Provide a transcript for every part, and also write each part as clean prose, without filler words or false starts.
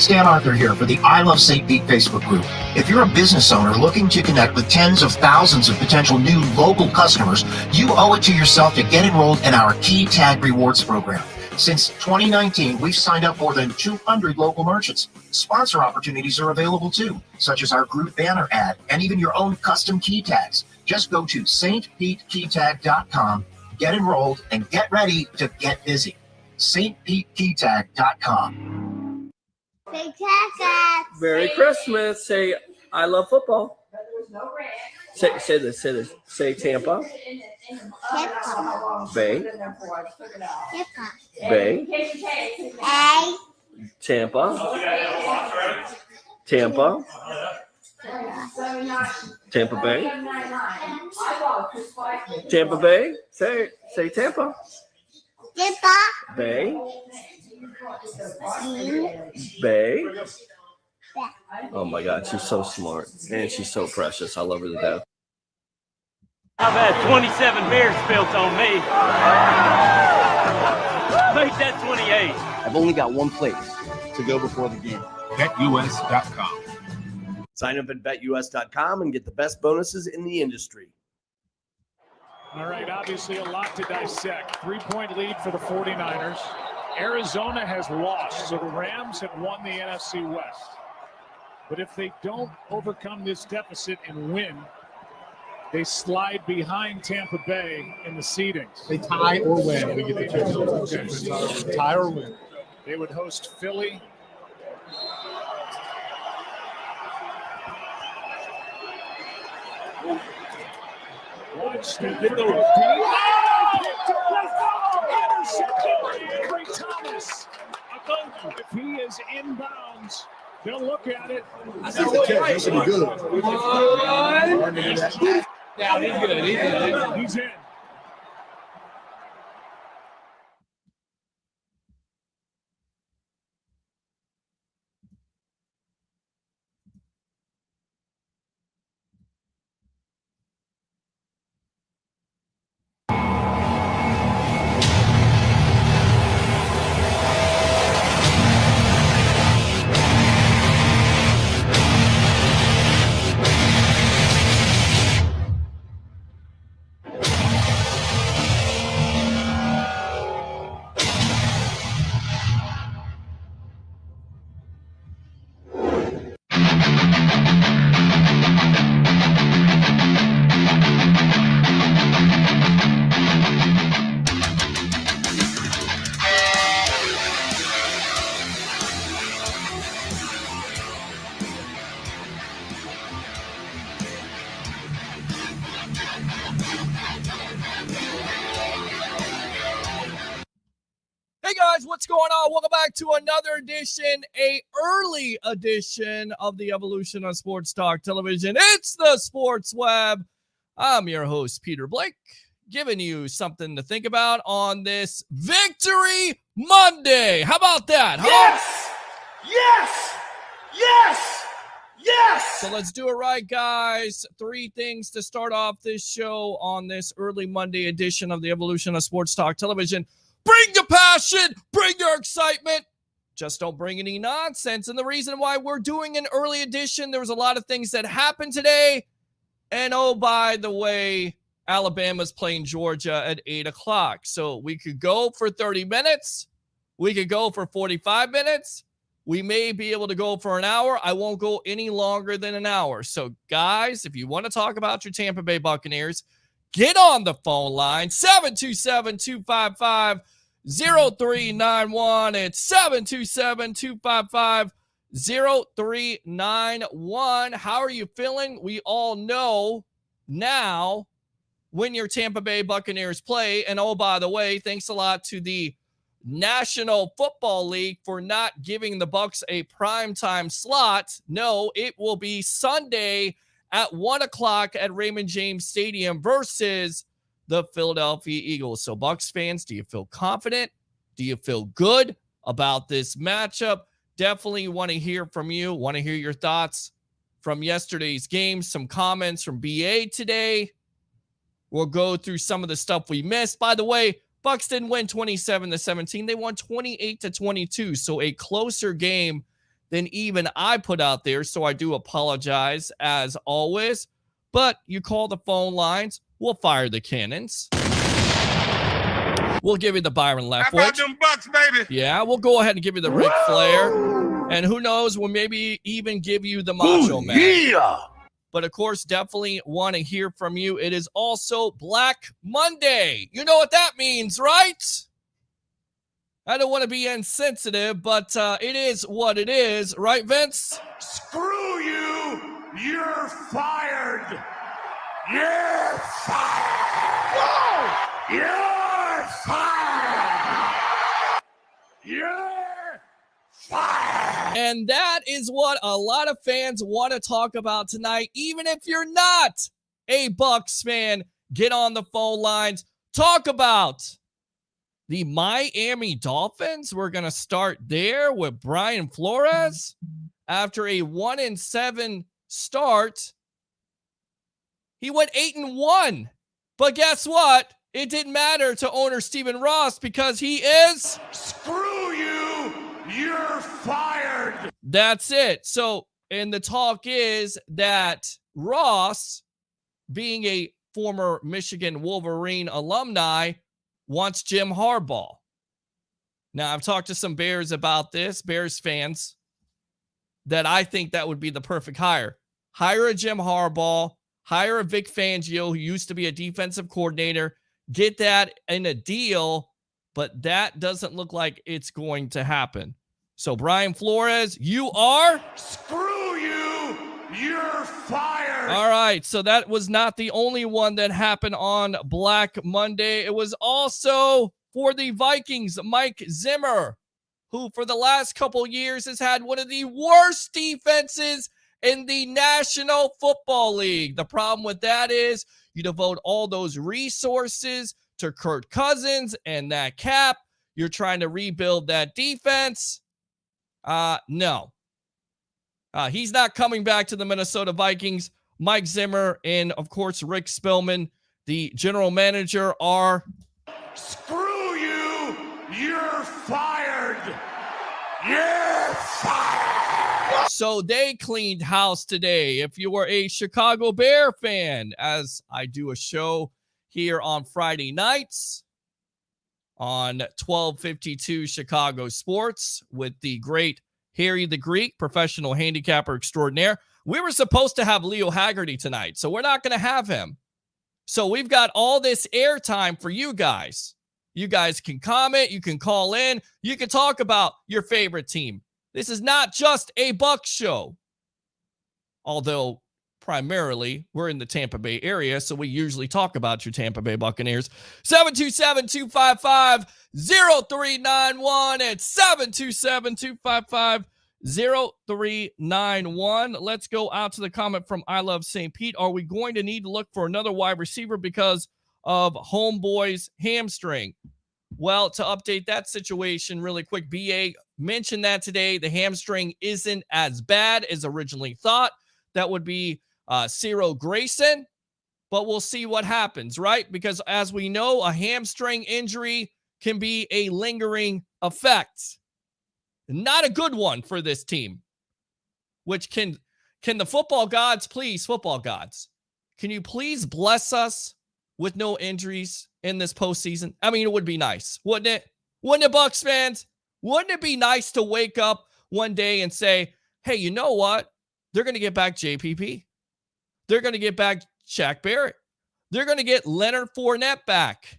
Stan Arthur here for the I Love St. Pete Facebook group. If you're a business owner looking to connect with tens of thousands of potential new local customers, you owe it to yourself to get enrolled in our Key Tag Rewards program. Since 2019, we've signed up more than 200 local merchants. Sponsor opportunities are available too, such as our group banner ad and even your own custom key tags. Just go to stpetekeytag.com, get enrolled, and get ready to get busy. stpetekeytag.com. Merry Christmas. Say, I love football. Say this. Say Tampa. Bay. Bay. Tampa. Tampa. Tampa Bay. Tampa Bay. Say Tampa. Bay. Bay. Oh my God, she's so smart and she's so precious. I love her to death. I've had 27 beers spilt on me. Make that 28. I've only got one place to go before the game. BetUS.com. Sign up at BetUS.com and get the best bonuses in the industry. All right, obviously a lot to dissect. 3-point lead for the 49ers. Arizona has lost, so the Rams have won the NFC West. But if they don't overcome this deficit and win, they slide behind Tampa Bay in the seedings. They tie or win. We get the chance. Okay. Tie or win. They would host Philly. One snap. They go deep. Intercepted by Avery Thomas. If he is inbounds, they'll look at it. That's a catch. That should be good. Down, he's good. He's in. Hey guys, what's going on? Welcome back to another edition, a early edition of the Evolution of Sports Talk Television. It's the Sports Web. I'm your host, Peter Blake, giving you something to think about on this Victory Monday. How about that? Huh? Yes! Yes! Yes! Yes! So let's do it right, guys. 3 things to start off this show on this early Monday edition of the Evolution of Sports Talk Television. Bring your passion, bring your excitement. Just don't bring any nonsense. And the reason why we're doing an early edition, there was a lot of things that happened today. And oh, by the way, Alabama's playing Georgia at 8 o'clock. So we could go for 30 minutes. We could go for 45 minutes. We may be able to go for an hour. I won't go any longer than an hour. So guys, if you want to talk about your Tampa Bay Buccaneers, get on the phone line, 727-255-0391. It's 727-255-0391. How are you feeling? We all know now when your Tampa Bay Buccaneers play. And oh, by the way, thanks a lot to the National Football League for not giving the Bucs a primetime slot. No, it will be Sunday at 1 o'clock at Raymond James Stadium versus the Philadelphia Eagles. So Bucs fans, do you feel confident? Do you feel good about this matchup? Definitely want to hear from you. Want to hear your thoughts from yesterday's game. Some comments from BA today. We'll go through some of the stuff we missed. By the way, Bucs didn't win 27-17. They won 28-22. So a closer game than even I put out there. So I do apologize as always. But you call the phone lines, we'll fire the cannons. We'll give you the Byron Leftwich. How about them Bucks, baby? Yeah, we'll go ahead and give you the Ric Flair. And who knows, we'll maybe even give you the Macho Man. Yeah. But of course, definitely want to hear from you. It is also Black Monday. You know what that means, right? I don't want to be insensitive, but it is what it is, right, Vince? Screw you. You're fired. You're fired. Whoa. You're fired. You're fired. And that is what a lot of fans want to talk about tonight. Even if you're not a Bucks fan, get on the phone lines. Talk about the Miami Dolphins. We're going to start there with Brian Flores. After a 1-7 start, he went 8-1. But guess what? It didn't matter to owner Stephen Ross because he is... Screw you. You're fired. That's it. So, and the talk is that Ross, being a former Michigan Wolverine alumni, wants Jim Harbaugh. Now, I've talked to some Bears about this, Bears fans, that I think that would be the perfect hire. Hire a Jim Harbaugh, hire a Vic Fangio, who used to be a defensive coordinator, get that in a deal, but that doesn't look like it's going to happen. So, Brian Flores, you are... Screw you. You're fired. All right, so that was not the only one that happened on Black Monday. It was also for the Vikings, Mike Zimmer, who for the last couple years has had one of the worst defenses in the National Football League. The problem with that is you devote all those resources to Kirk Cousins and that cap. You're trying to rebuild that defense. No. He's not coming back to the Minnesota Vikings. Mike Zimmer and, of course, Rick Spielman, the general manager, are... Screw you. You're fired. You're fired. So they cleaned house today. If you were a Chicago Bear fan, as I do a show here on Friday nights on 1252 Chicago Sports with the great Harry the Greek, professional handicapper extraordinaire. We were supposed to have Leo Haggerty tonight, so we're not going to have him. So we've got all this airtime for you guys. You guys can comment, you can call in, you can talk about your favorite team. This is not just a Bucs show. Although primarily we're in the Tampa Bay area, so we usually talk about your Tampa Bay Buccaneers. 727-255-0391. It's 727-255-0391. Let's go out to the comment from I Love St. Pete. Are we going to need to look for another wide receiver because of Homeboy's hamstring? Well, to update that situation really quick, BA mentioned that today. The hamstring isn't as bad as originally thought. That would be Cyril Grayson, but we'll see what happens, right? Because as we know, a hamstring injury can be a lingering effect. Not a good one for this team, which can the football gods, please, football gods, can you please bless us with no injuries in this postseason? I mean, it would be nice, wouldn't it? Wouldn't it, Bucs fans? Wouldn't it be nice to wake up one day and say, hey, you know what? They're going to get back JPP. They're going to get back Shaq Barrett. They're going to get Leonard Fournette back.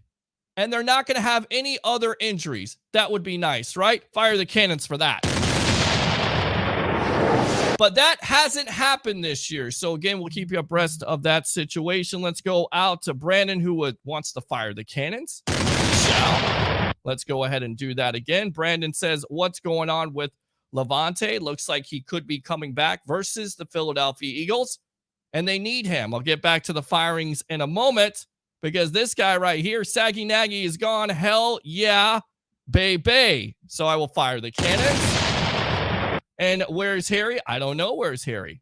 And they're not going to have any other injuries. That would be nice, right? Fire the cannons for that. But that hasn't happened this year. So again, we'll keep you abreast of that situation. Let's go out to Brandon, who wants to fire the cannons. Let's go ahead and do that again. Brandon says, what's going on with Levante? Looks like he could be coming back versus the Philadelphia Eagles, and they need him. I'll get back to the firings in a moment because this guy right here, Saggy Nagy, is gone. Hell yeah, baby. So I will fire the cannons. And where's Harry? I don't know. Where's Harry?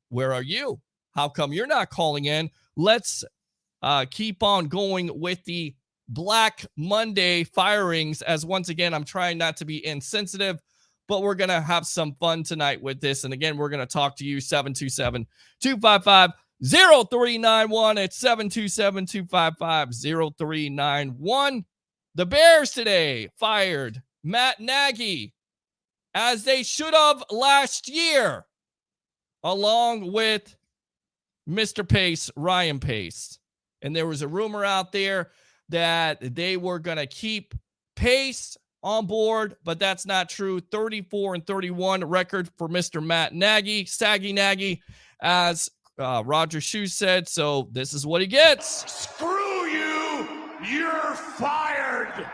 Where are you? How come you're not calling in? Let's keep on going with the Black Monday firings, as once again, I'm trying not to be insensitive, but we're going to have some fun tonight with this. And again, we're going to talk to you 727-255-0391. It's 727-255-0391. The Bears today fired Matt Nagy, as they should have last year, along with Mr. Pace, Ryan Pace. And there was a rumor out there that they were going to keep Pace on board, but that's not true. 34-31 record for Mr. Matt Nagy, Saggy Nagy, as Roger Shoe said. So this is what he gets. Screw you! You're fired!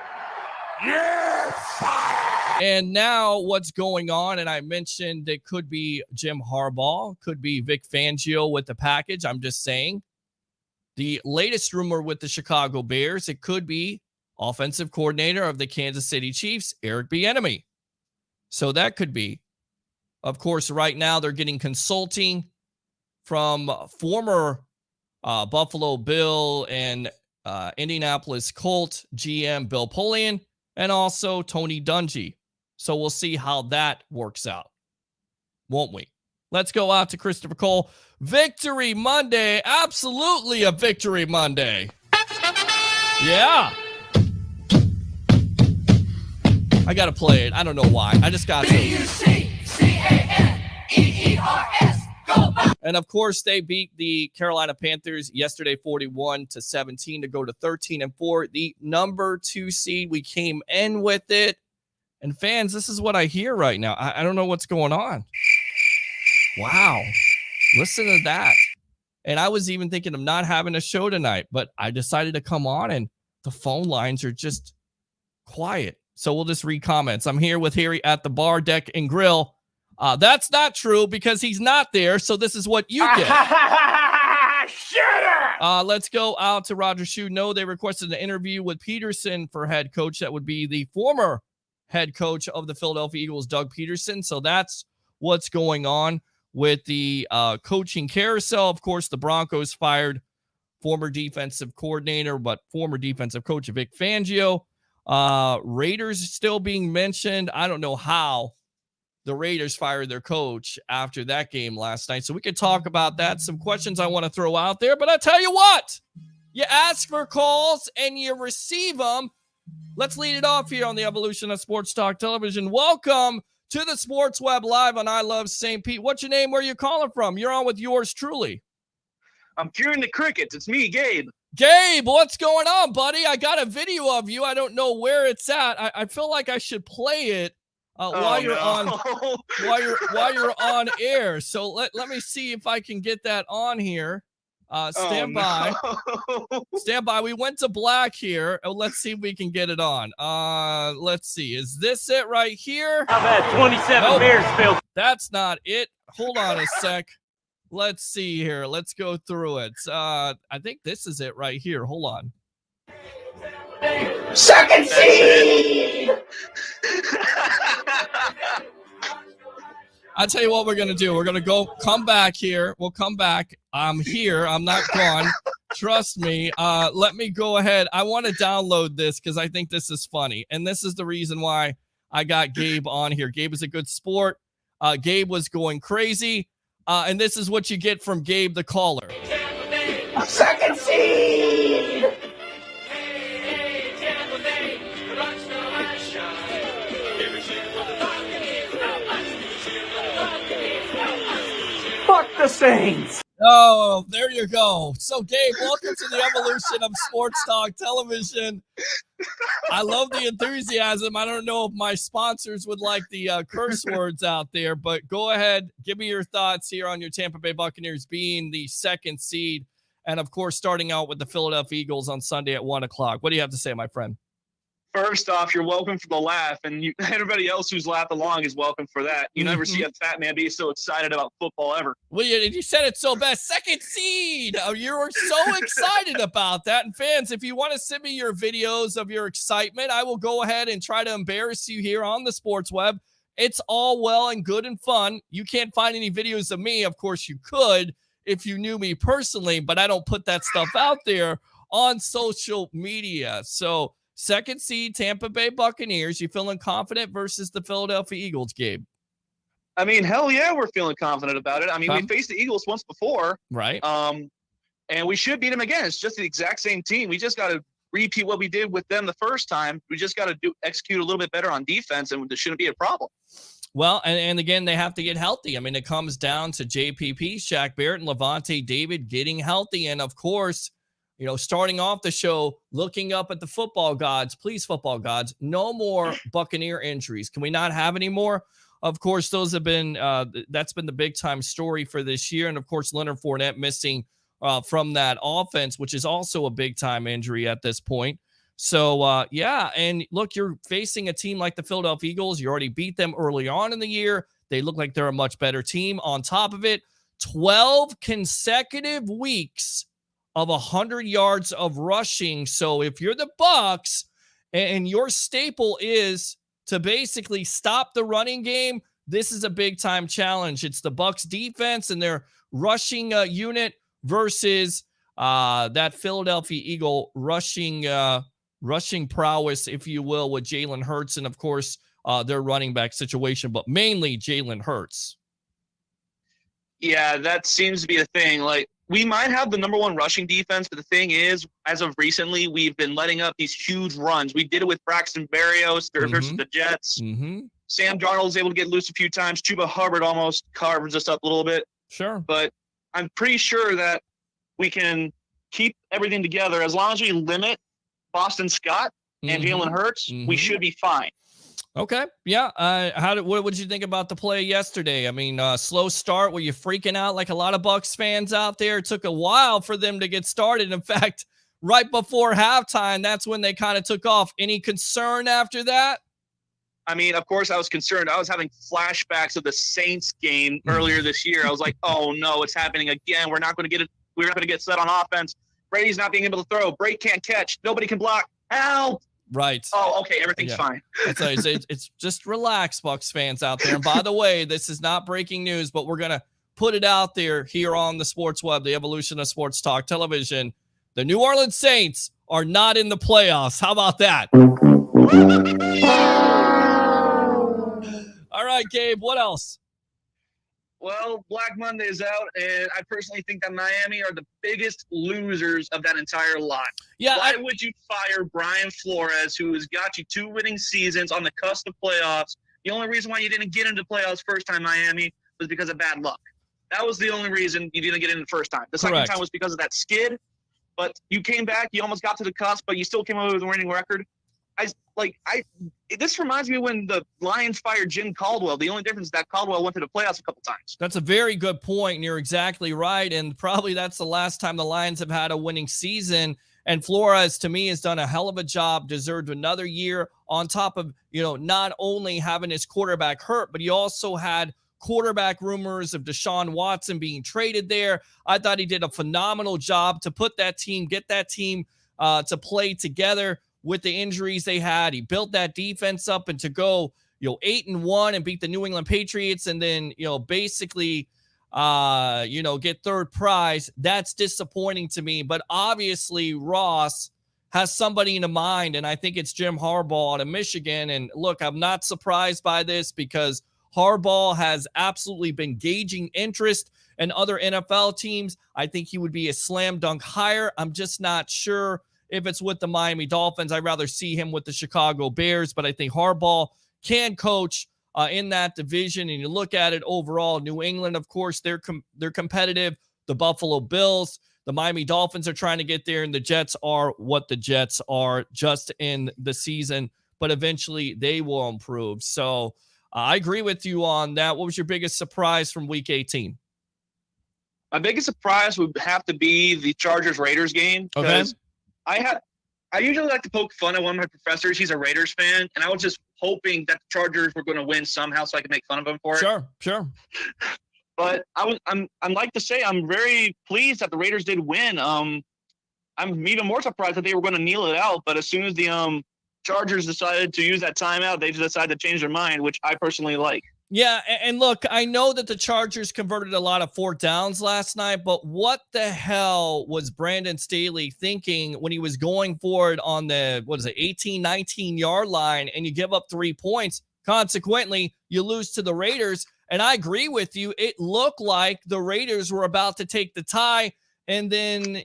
You're fired! And now what's going on, and I mentioned it could be Jim Harbaugh, could be Vic Fangio with the package. I'm just saying. The latest rumor with the Chicago Bears, it could be offensive coordinator of the Kansas City Chiefs, Eric Bieniemy. So that could be. Of course, right now they're getting consulting from former Buffalo Bill and Indianapolis Colt GM Bill Polian, and also Tony Dungy. So we'll see how that works out, won't we? Let's go out to Christopher Cole. Victory Monday. Absolutely a victory Monday. Yeah. I got to play it. I don't know why. I just got to. B-U-C-C-A-N-E-E-R-S. Go back. And of course, they beat the Carolina Panthers yesterday 41-17 to go to 13-4. The number 2 seed. We came in with it. And fans, this is what I hear right now. I don't know what's going on. Wow. Listen to that. And I was even thinking of not having a show tonight, but I decided to come on and the phone lines are just quiet. So we'll just read comments. I'm here with Harry at the bar, deck, and grill. That's not true because he's not there. So this is what you get. Let's go out to Roger Shoe. No, they requested an interview with Peterson for head coach. That would be the former head coach of the Philadelphia Eagles, Doug Peterson. So that's what's going on with the coaching carousel. Of course, the Broncos fired former defensive coordinator, but former defensive coach Vic Fangio. Raiders still being mentioned. I don't know how the Raiders fired their coach after that game last night. So we could talk about that. Some questions I want to throw out there, but I tell you what, you ask for calls and you receive them. Let's lead it off here on the evolution of Sports Talk Television. Welcome to the Sports Web Live on I Love St. Pete. What's your name? Where are you calling from? You're on with yours truly. I'm curing the crickets. It's me, Gabe. Gabe, what's going on, buddy? I got a video of you. I don't know where it's at. I feel like I should play it while you're on air. So let me see if I can get that on here. Stand by. Stand by. We went to black here. Let's see if we can get it on. Let's see. Is this it right here? I've had 27 Bears spilled. That's not it. Hold on a sec. Let's see here. Let's go through it. I think this is it right here. Hold on. Second seed! I'll tell you what we're going to do. We're going to come back here. We'll come back. I'm here. I'm not gone. Trust me. Let me go ahead. I want to download this because I think this is funny. And this is the reason why I got Gabe on here. Gabe is a good sport. Gabe was going crazy. And this is what you get from Gabe, the caller. Second seed! Fuck the Saints! Oh, there you go. So, Gabe, welcome to the evolution of Sports Talk Television. I love the enthusiasm. I don't know if my sponsors would like the curse words out there, but go ahead. Give me your thoughts here on your Tampa Bay Buccaneers being the second seed and, of course, starting out with the Philadelphia Eagles on Sunday at 1 o'clock. What do you have to say, my friend? First off, you're welcome for the laugh, and everybody else who's laughed along is welcome for that. You never see a fat man be so excited about football ever. Well, you said it so best. Second seed. You were so excited about that. And fans, if you want to send me your videos of your excitement, I will go ahead and try to embarrass you here on the Sports Web. It's all well and good and fun. You can't find any videos of me. Of course, you could if you knew me personally, but I don't put that stuff out there on social media. So Second seed Tampa Bay Buccaneers. You feeling confident versus the Philadelphia Eagles, Gabe? I mean, hell yeah, we're feeling confident about it. I mean, we faced the Eagles once before. Right. And we should beat them again. It's just the exact same team. We just got to repeat what we did with them the first time. We just got to execute a little bit better on defense, and there shouldn't be a problem. Well, and again, they have to get healthy. I mean, it comes down to JPP, Shaq Barrett, and Levante David getting healthy. And, of course, you know, starting off the show, looking up at the football gods, please, football gods, no more Buccaneer injuries. Can we not have any more? Of course, those have been that's been the big-time story for this year. And, of course, Leonard Fournette missing from that offense, which is also a big-time injury at this point. So, yeah, and look, you're facing a team like the Philadelphia Eagles. You already beat them early on in the year. They look like they're a much better team. On top of it, 12 consecutive weeks of 100 yards of rushing. So if you're the Bucs and your staple is to basically stop the running game, this is a big-time challenge. It's the Bucs defense and their rushing unit versus that Philadelphia Eagle rushing prowess, if you will, with Jalen Hurts and, of course, their running back situation, but mainly Jalen Hurts. Yeah, that seems to be a thing. Like, we might have the number one rushing defense, but the thing is, as of recently, we've been letting up these huge runs. We did it with Braxton Berrios versus the Jets. Sam Darnold was able to get loose a few times. Chuba Hubbard almost carved us up a little bit. Sure. But I'm pretty sure that we can keep everything together as long as we limit Boston Scott and Jalen Hurts. We should be fine. Okay. Yeah. What did you think about the play yesterday? I mean, slow start. Were you freaking out like a lot of Bucs fans out there? It took a while for them to get started. In fact, right before halftime, that's when they kind of took off. Any concern after that? I mean, of course I was concerned. I was having flashbacks of the Saints game earlier this year. I was like, oh no, it's happening again. We're not going to get it. We're not going to get set on offense. Brady's not being able to throw. Brady can't catch. Nobody can block. Help. Right. Oh, okay. Everything's fine. It's just relax, Bucs fans out there. And by the way, this is not breaking news, but we're going to put it out there here on the Sports Web, the evolution of sports talk television. The New Orleans Saints are not in the playoffs. How about that? All right, Gabe, what else? Well, Black Monday is out, and I personally think that Miami are the biggest losers of that entire lot. Yeah. Why would you fire Brian Flores, who has got you 2 winning seasons on the cusp of playoffs? The only reason why you didn't get into playoffs first time, Miami, was because of bad luck. That was the only reason you didn't get in the first time. The second time was because of that skid, but you came back, you almost got to the cusp, but you still came away with a winning record. This reminds me when the Lions fired Jim Caldwell. The only difference is that Caldwell went to the playoffs a couple times. That's a very good point, and you're exactly right. And probably that's the last time the Lions have had a winning season. And Flores, to me, has done a hell of a job, deserved another year on top of, not only having his quarterback hurt, but he also had quarterback rumors of Deshaun Watson being traded there. I thought he did a phenomenal job to put that team, get that team to play together. With the injuries they had, he built that defense up, and to go, 8-1 and beat the New England Patriots, and then, basically, get third prize. That's disappointing to me. But obviously, Ross has somebody in mind, and I think it's Jim Harbaugh out of Michigan. And look, I'm not surprised by this because Harbaugh has absolutely been gauging interest in other NFL teams. I think he would be a slam dunk hire. I'm just not sure if it's with the Miami Dolphins. I'd rather see him with the Chicago Bears, but I think Harbaugh can coach in that division. And you look at it overall, New England, of course, they're competitive. The Buffalo Bills, the Miami Dolphins are trying to get there, and the Jets are what the Jets are just in the season, but eventually they will improve. So I agree with you on that. What was your biggest surprise from Week 18? My biggest surprise would have to be the Chargers-Raiders game. Okay. I usually like to poke fun at one of my professors. He's a Raiders fan, and I was just hoping that the Chargers were going to win somehow so I could make fun of him for it. Sure. But I'm like to say I'm very pleased that the Raiders did win. I'm even more surprised that they were going to kneel it out, but as soon as the Chargers decided to use that timeout, they decided to change their mind, which I personally like. Yeah, and look, I know that the Chargers converted a lot of fourth downs last night, but what the hell was Brandon Staley thinking when he was going for it on the, 18, 19-yard line, and you give up 3 points? Consequently, you lose to the Raiders, and I agree with you. It looked like the Raiders were about to take the tie, and then,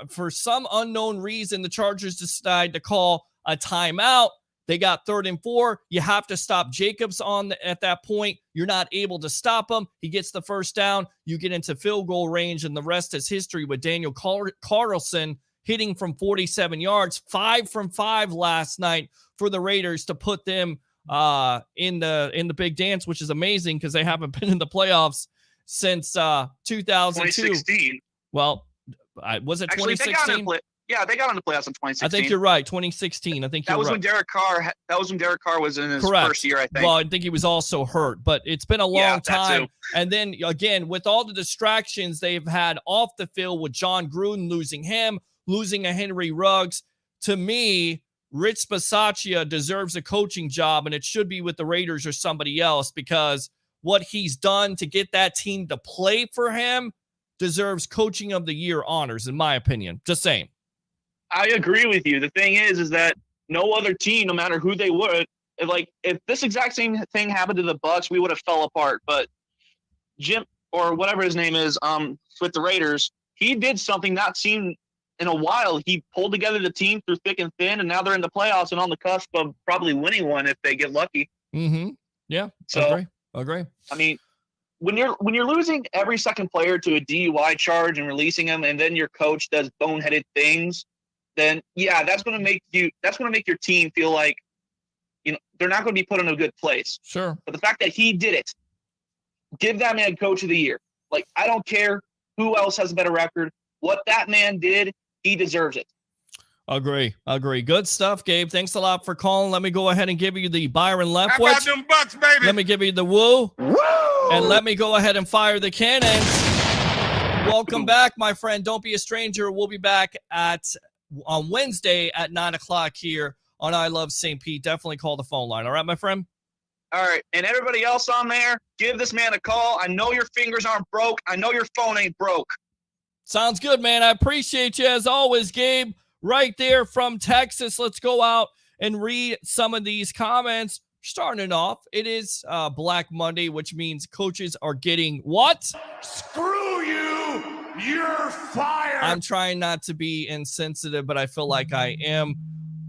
for some unknown reason, the Chargers decide to call a timeout. They got 3rd and 4. You have to stop Jacobs at that point. You're not able to stop him. He gets the first down. You get into field goal range, and the rest is history with Daniel Carlton hitting from 47 yards, 5 from 5 last night for the Raiders to put them in the big dance, which is amazing because they haven't been in the playoffs since 2002. 2016. Well, was it 2016? Yeah, they got into playoffs in 2016. I think you're right. 2016. I think that was right. when Derek Carr was in his Correct. first year, I think. Well, I think he was also hurt, but it's been a long time. And then again, with all the distractions they've had off the field with John Gruden losing him, losing a Henry Ruggs, to me, Rich Bisaccia deserves a coaching job, and it should be with the Raiders or somebody else, because what he's done to get that team to play for him deserves coaching of the year honors, in my opinion. Just saying. I agree with you. The thing is that no other team, no matter who they were, if this exact same thing happened to the Bucs, we would have fell apart. But Jim, or whatever his name is, with the Raiders, he did something not seen in a while. He pulled together the team through thick and thin, and now they're in the playoffs and on the cusp of probably winning one if they get lucky. Mm-hmm. Yeah. So agree. I mean, when you're losing every second player to a DUI charge and releasing him, and then your coach does boneheaded things, then yeah, that's going to make your team feel like, they're not going to be put in a good place. Sure. But the fact that he did it, give that man coach of the year. Like, I don't care who else has a better record. What that man did, he deserves it. Agree. Good stuff, Gabe. Thanks a lot for calling. Let me go ahead and give you the Byron Leftwich. How about them Bucks, baby? Let me give you the woo. And let me go ahead and fire the cannons. Welcome back, my friend. Don't be a stranger. We'll be back on Wednesday at 9:00 here on I Love St. Pete. Definitely call the phone line. All right, my friend? All right. And everybody else on there, give this man a call. I know your fingers aren't broke. I know your phone ain't broke. Sounds good, man. I appreciate you as always, Gabe. Right there from Texas. Let's go out and read some of these comments. Starting it off, it is Black Monday, which means coaches are getting what? Screw you! You're fired! I'm trying not to be insensitive, but I feel like I am.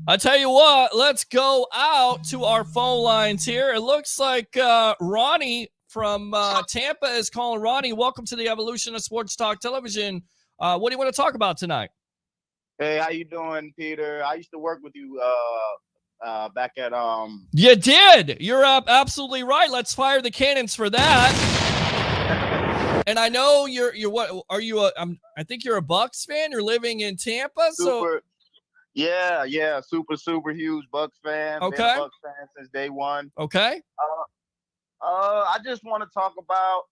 I tell you what, let's go out to our phone lines here. It looks like Ronnie from Tampa is calling. Ronnie, welcome to the Evolution of Sports Talk Television. What do you want to talk about tonight? Hey, how you doing, Peter? I used to work with you back at You did. You're absolutely right. Let's fire the cannons for that. And I know you're what are you? I think you're a Bucs fan. You're living in Tampa, super huge Bucs fan. Okay, been a Bucs fan since day one. Okay. I just want to talk about,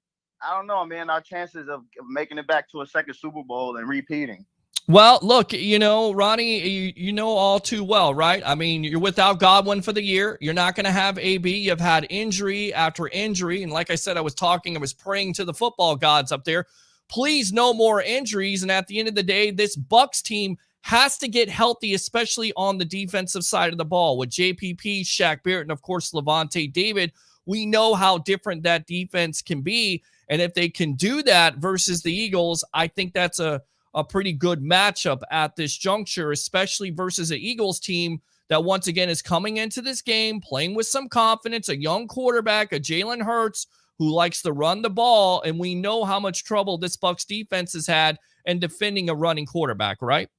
I don't know, man, our chances of making it back to a second Super Bowl and repeating. Well, look, Ronnie, you know all too well, right? I mean, you're without Godwin for the year. You're not going to have AB. You've had injury after injury. And like I said, I was praying to the football gods up there. Please, no more injuries. And at the end of the day, this Bucs team has to get healthy, especially on the defensive side of the ball with JPP, Shaq Barrett, and of course, Levante David. We know how different that defense can be. And if they can do that versus the Eagles, I think that's a pretty good matchup at this juncture, especially versus an Eagles team that once again is coming into this game, playing with some confidence, a young quarterback, a Jalen Hurts who likes to run the ball. And we know how much trouble this Bucs defense has had in defending a running quarterback, right?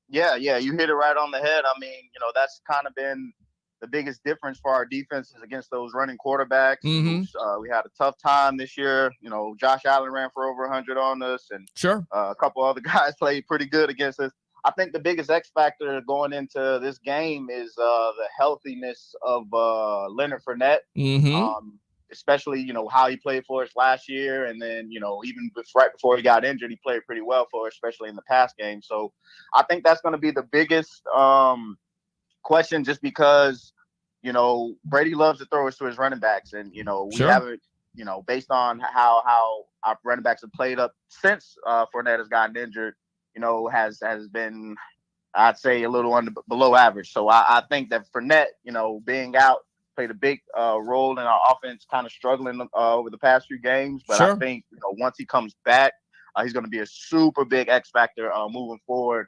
Yeah, you hit it right on the head. I mean, that's kind of been the biggest difference for our defenses against those running quarterbacks. Mm-hmm. We had a tough time this year. Josh Allen ran for over 100 on us, and sure, a couple other guys played pretty good against us. I think the biggest X factor going into this game is the healthiness of Leonard Fournette, especially how he played for us last year, and then even right before he got injured, he played pretty well for us, especially in the pass game. So I think that's going to be the biggest question, just because you know, Brady loves to throw us to his running backs, and you know, we Sure. haven't, you know, based on how our running backs have played up since Fournette has gotten injured, you know, has been, I'd say, a little below average. So I think that Fournette, you know, being out, played a big role in our offense, kind of struggling over the past few games. But Sure. I think, you know, once he comes back, he's going to be a super big X factor moving forward.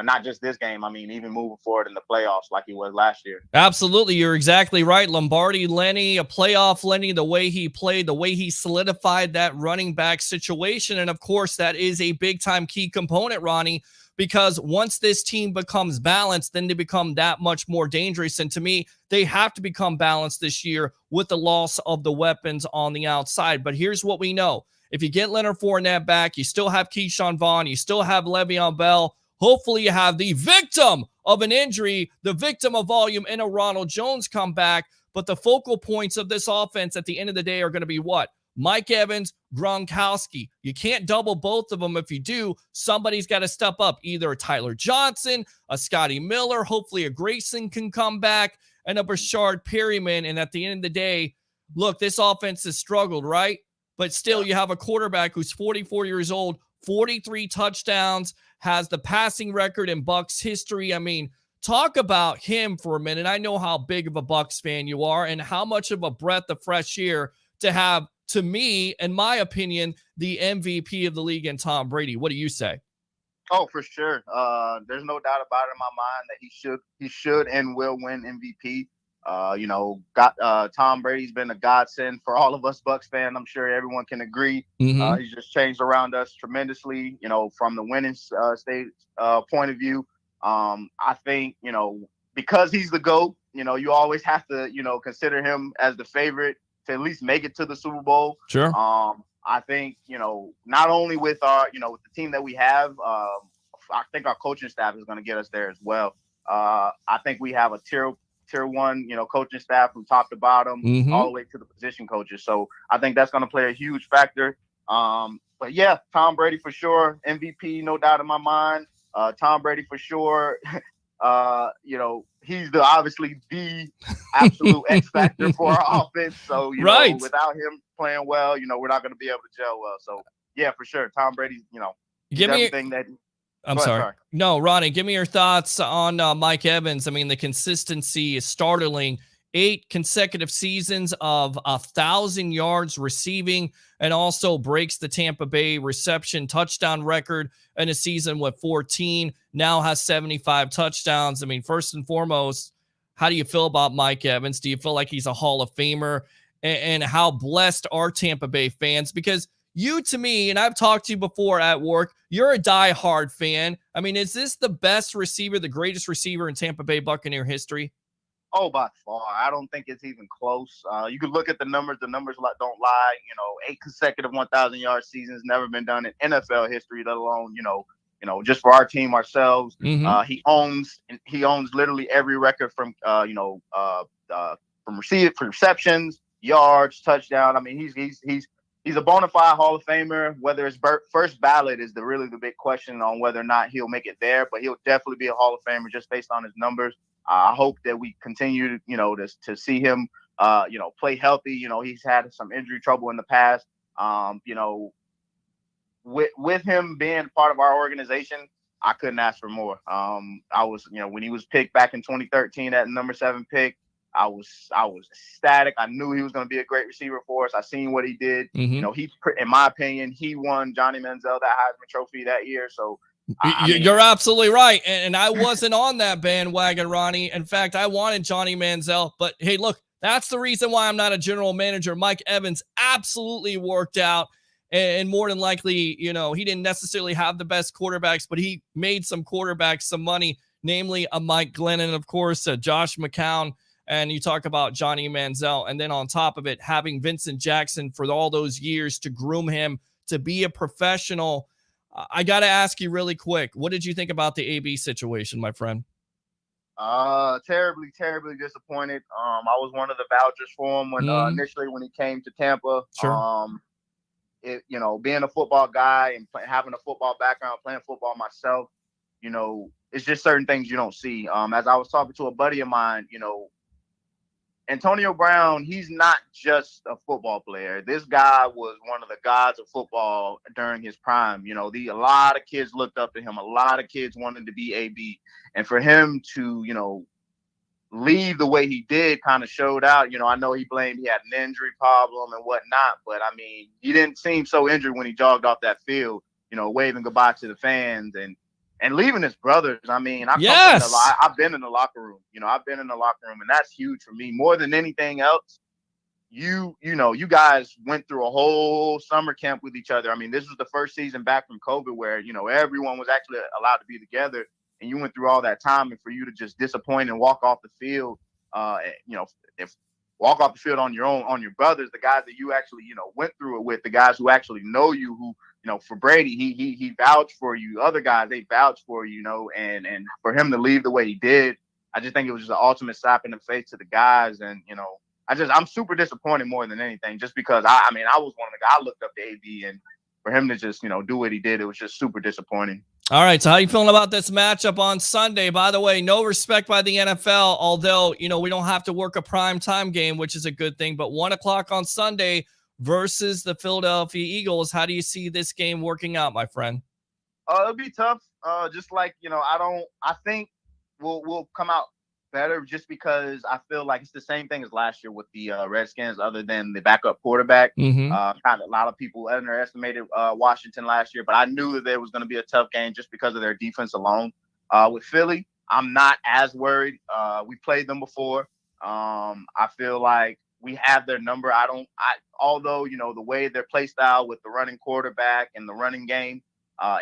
Not just this game. I mean, even moving forward in the playoffs like he was last year. Absolutely. You're exactly right. Lombardi Lenny, a playoff Lenny, the way he played, the way he solidified that running back situation. And of course, that is a big time key component, Ronnie, because once this team becomes balanced, then they become that much more dangerous. And to me, they have to become balanced this year with the loss of the weapons on the outside. But here's what we know. If you get Leonard Fournette back, you still have Keyshawn Vaughn, you still have Le'Veon Bell. Hopefully you have the victim of an injury, the victim of volume in a Ronald Jones come back. But the focal points of this offense at the end of the day are going to be what? Mike Evans, Gronkowski. You can't double both of them. If you do, somebody's got to step up. Either a Tyler Johnson, a Scotty Miller, hopefully a Grayson can come back, and a Brashard Perryman. And at the end of the day, look, this offense has struggled, right? But still, you have a quarterback who's 44 years old, 43 touchdowns, has the passing record in Bucs history. I mean, talk about him for a minute. I know how big of a Bucs fan you are and how much of a breath of fresh air to have, to me, in my opinion, the MVP of the league in Tom Brady. What do you say? Oh, for sure. There's no doubt about it in my mind that he should and will win MVP. You know, Tom Brady's been a godsend for all of us Bucs fans. I'm sure everyone can agree. Mm-hmm. He's just changed around us tremendously, you know, from the winning stage point of view. I think, you know, because he's the GOAT, you know, you always have to, you know, consider him as the favorite to at least make it to the Super Bowl. Sure. I think, you know, not only with our, you know, with the team that we have, I think our coaching staff is going to get us there as well. I think we have a tier one, you know, coaching staff from top to bottom, Mm-hmm. all the way to the position coaches. So I think that's going to play a huge factor. But yeah, Tom Brady for sure, MVP, no doubt in my mind. Tom Brady for sure. You know, he's obviously the absolute X factor for our offense. So, you know, without him playing well, you know, we're not going to be able to gel well. So yeah, for sure. Tom Brady, you know, give me everything that. I'm sorry. No, Ronnie, give me your thoughts on Mike Evans. I mean, the consistency is startling. 8 consecutive seasons of 1,000 yards receiving, and also breaks the Tampa Bay reception touchdown record in a season with 14. Now has 75 touchdowns. I mean, first and foremost, how do you feel about Mike Evans? Do you feel like he's a Hall of Famer? And how blessed are Tampa Bay fans? Because you, to me, and I've talked to you before at work, you're a diehard fan. I mean, is this the best receiver, the greatest receiver in Tampa Bay Buccaneer history? Oh, by far. I don't think it's even close. You could look at the numbers. The numbers don't lie. You know, 8 consecutive 1,000-yard seasons, never been done in NFL history, let alone, you know, just for our team ourselves. Mm-hmm. He owns literally every record from, from receptions, yards, touchdown. I mean, he's a bona fide Hall of Famer. Whether it's first ballot is really the big question on whether or not he'll make it there, but he'll definitely be a Hall of Famer just based on his numbers. I hope that we continue, you know, to see him, you know, play healthy. You know, he's had some injury trouble in the past. You know, with him being part of our organization, I couldn't ask for more. I was, you know, when he was picked back in 2013 at number 7 pick, I was ecstatic. I knew he was going to be a great receiver for us. I seen what he did. Mm-hmm. You know, in my opinion, he won Johnny Manziel that Heisman Trophy that year. So. You're absolutely right. And I wasn't on that bandwagon, Ronnie. In fact, I wanted Johnny Manziel. But hey, look, that's the reason why I'm not a general manager. Mike Evans absolutely worked out. And more than likely, you know, he didn't necessarily have the best quarterbacks, but he made some quarterbacks some money, namely a Mike Glennon, of course, Josh McCown. And you talk about Johnny Manziel. And then on top of it, having Vincent Jackson for all those years to groom him to be a professional. I got to ask you really quick. What did you think about the AB situation, my friend? Terribly, terribly disappointed. I was one of the vouchers for him when initially when he came to Tampa. Sure. You know, being a football guy and having a football background, playing football myself, you know, it's just certain things you don't see. As I was talking to a buddy of mine, you know, Antonio Brown, he's not just a football player. This guy was one of the gods of football during his prime. You know, a lot of kids looked up to him. A lot of kids wanted to be AB. And for him to, you know, leave the way he did kind of showed out. You know, I know he had an injury problem and whatnot, but I mean, he didn't seem so injured when he jogged off that field, you know, waving goodbye to the fans and leaving his brothers. I mean, I've been in the locker room, you know, and that's huge for me more than anything else. You know, you guys went through a whole summer camp with each other. I mean, this was the first season back from COVID where, you know, everyone was actually allowed to be together. And you went through all that time, and for you to just disappoint and walk off the field, you know, walk off the field on your own, on your brothers, the guys that you actually, you know, went through it with, the guys who actually know you, who, you know, for Brady, he vouched for you. Other guys, they vouched for you, you know, and for him to leave the way he did, I just think it was just an ultimate slap in the face to the guys. And, you know, I'm super disappointed more than anything, just because I mean, I was one of the guys I looked up to AB, and for him to just, you know, do what he did, it was just super disappointing. All right, so how you feeling about this matchup on Sunday? By the way, no respect by the NFL, although, you know, we don't have to work a prime time game, which is a good thing, but 1 o'clock on Sunday versus the Philadelphia Eagles. How do you see this game working out, my friend? It'll be tough. Just like, you know, I think we'll come out better just because I feel like it's the same thing as last year with the Redskins, other than the backup quarterback. Mm-hmm. Kind of a lot of people underestimated Washington last year, but I knew that there was going to be a tough game just because of their defense alone. With Philly, I'm not as worried. We played them before. I feel like we have their number. Although, you know, the way their play style with the running quarterback and the running game,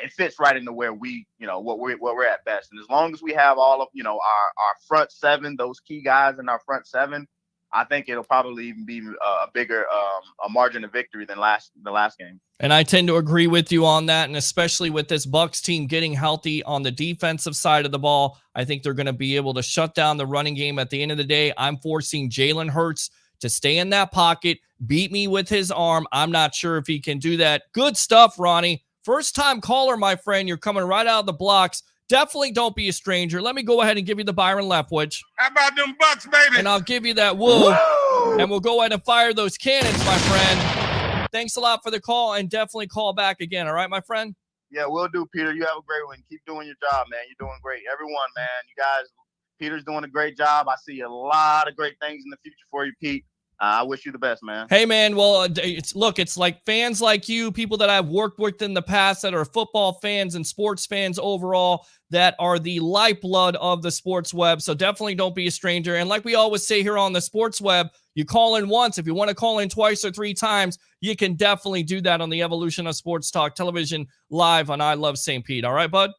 it fits right into where we, you know, what we're at best. And as long as we have all of, you know, our front seven, those key guys in our front seven, I think it'll probably even be a bigger a margin of victory than the last game. And I tend to agree with you on that, and especially with this Bucs team getting healthy on the defensive side of the ball, I think they're going to be able to shut down the running game. At the end of the day, I'm forcing Jalen Hurts to stay in that pocket, beat me with his arm. I'm not sure if he can do that. Good stuff, Ronnie. First-time caller, my friend. You're coming right out of the blocks. Definitely don't be a stranger. Let me go ahead and give you the Byron Leftwich. How about them Bucks, baby? And I'll give you that woo. And we'll go ahead and fire those cannons, my friend. Thanks a lot for the call, and definitely call back again. All right, my friend? Yeah, will do, Peter. You have a great one. Keep doing your job, man. You're doing great. Everyone, man. You guys, Peter's doing a great job. I see a lot of great things in the future for you, Pete. I wish you the best, man. Hey, man. Well, it's like fans like you, people that I've worked with in the past that are football fans and sports fans overall, that are the lifeblood of the sports web. So definitely don't be a stranger. And like we always say here on the sports web, you call in once. If you want to call in twice or three times, you can definitely do that on the Evolution of Sports Talk Television live on I Love St. Pete. All right, bud?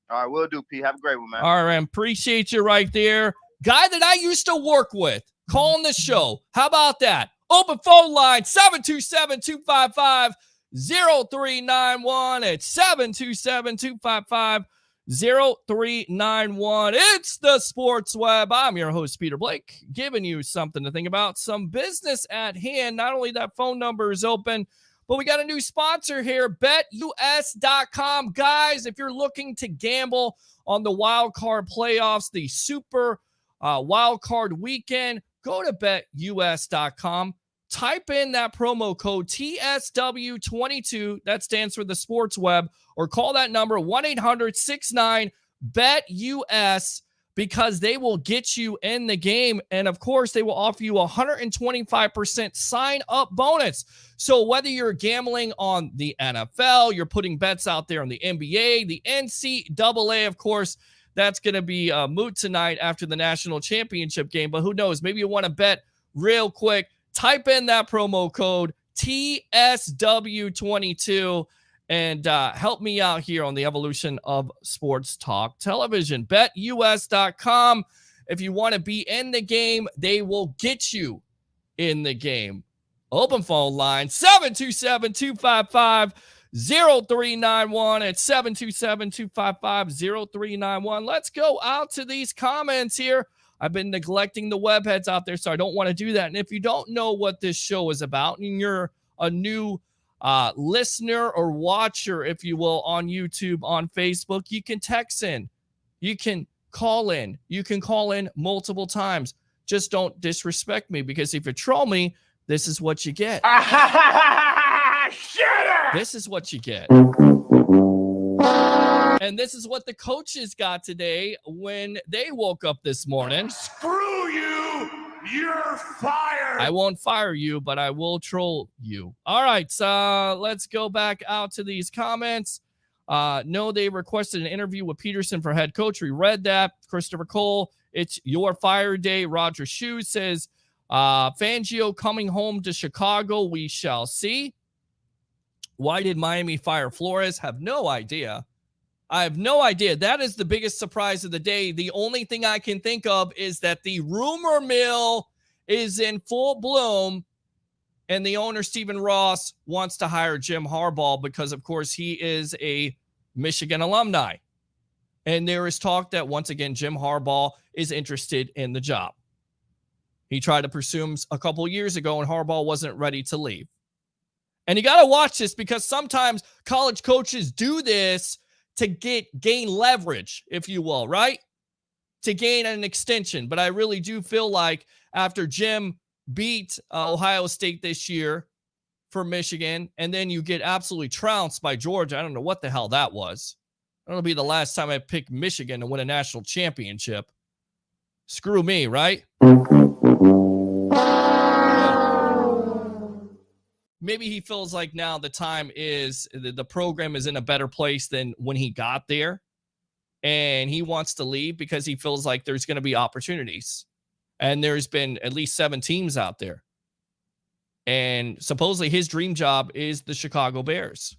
All right, will do, Pete. Have a great one, man. All right, appreciate you right there. Guy that I used to work with, calling the show. How about that? Open phone line, 727-255-0391. It's 727-255-0391. It's the Sports Web. I'm your host, Peter Blake, giving you something to think about, some business at hand. Not only that phone number is open, but we got a new sponsor here, BetUS.com. Guys, if you're looking to gamble on the wild card playoffs, the Super Wild Card Weekend, go to BetUS.com. Type in that promo code TSW22. That stands for the Sports Web. Or call that number, 1-800-69-BET-US, because they will get you in the game. And, of course, they will offer you a 125% sign-up bonus. So whether you're gambling on the NFL, you're putting bets out there on the NBA, the NCAA, of course, that's going to be moot tonight after the national championship game. But who knows? Maybe you want to bet real quick. Type in that promo code TSW22 and help me out here on the Evolution of Sports Talk Television. BetUS.com. If you want to be in the game, they will get you in the game. Open phone line, 727-255-0391. It's 727-255-0391. Let's go out to these comments here. I've been neglecting the webheads out there, so I don't want to do that. And if you don't know what this show is about, and you're a new listener or watcher, if you will, on YouTube, on Facebook, you can text in. You can call in. You can call in multiple times. Just don't disrespect me, because if you troll me, this is what you get. This is what you get. And this is what the coaches got today when they woke up this morning. Screw you! You're fired! I won't fire you, but I will troll you. All right, let's go back out to these comments. No, they requested an interview with Peterson for head coach. We read that. Christopher Cole, it's your fire day. Roger Shue says, Fangio coming home to Chicago. We shall see. Why did Miami fire Flores? Have no idea. I have no idea. That is the biggest surprise of the day. The only thing I can think of is that the rumor mill is in full bloom, and the owner, Stephen Ross, wants to hire Jim Harbaugh because, of course, he is a Michigan alumni. And there is talk that, once again, Jim Harbaugh is interested in the job. He tried to pursue him a couple years ago, and Harbaugh wasn't ready to leave. And you got to watch this, because sometimes college coaches do this to gain leverage, if you will, right? To gain an extension. But I really do feel like after Jim beat Ohio State this year for Michigan, and then you get absolutely trounced by Georgia. I don't know what the hell that was. That'll be the last time I pick Michigan to win a national championship. Screw me, right? Maybe he feels like now the time is, the program is in a better place than when he got there. And he wants to leave because he feels like there's going to be opportunities. And there's been at least 7 teams out there. And supposedly his dream job is the Chicago Bears.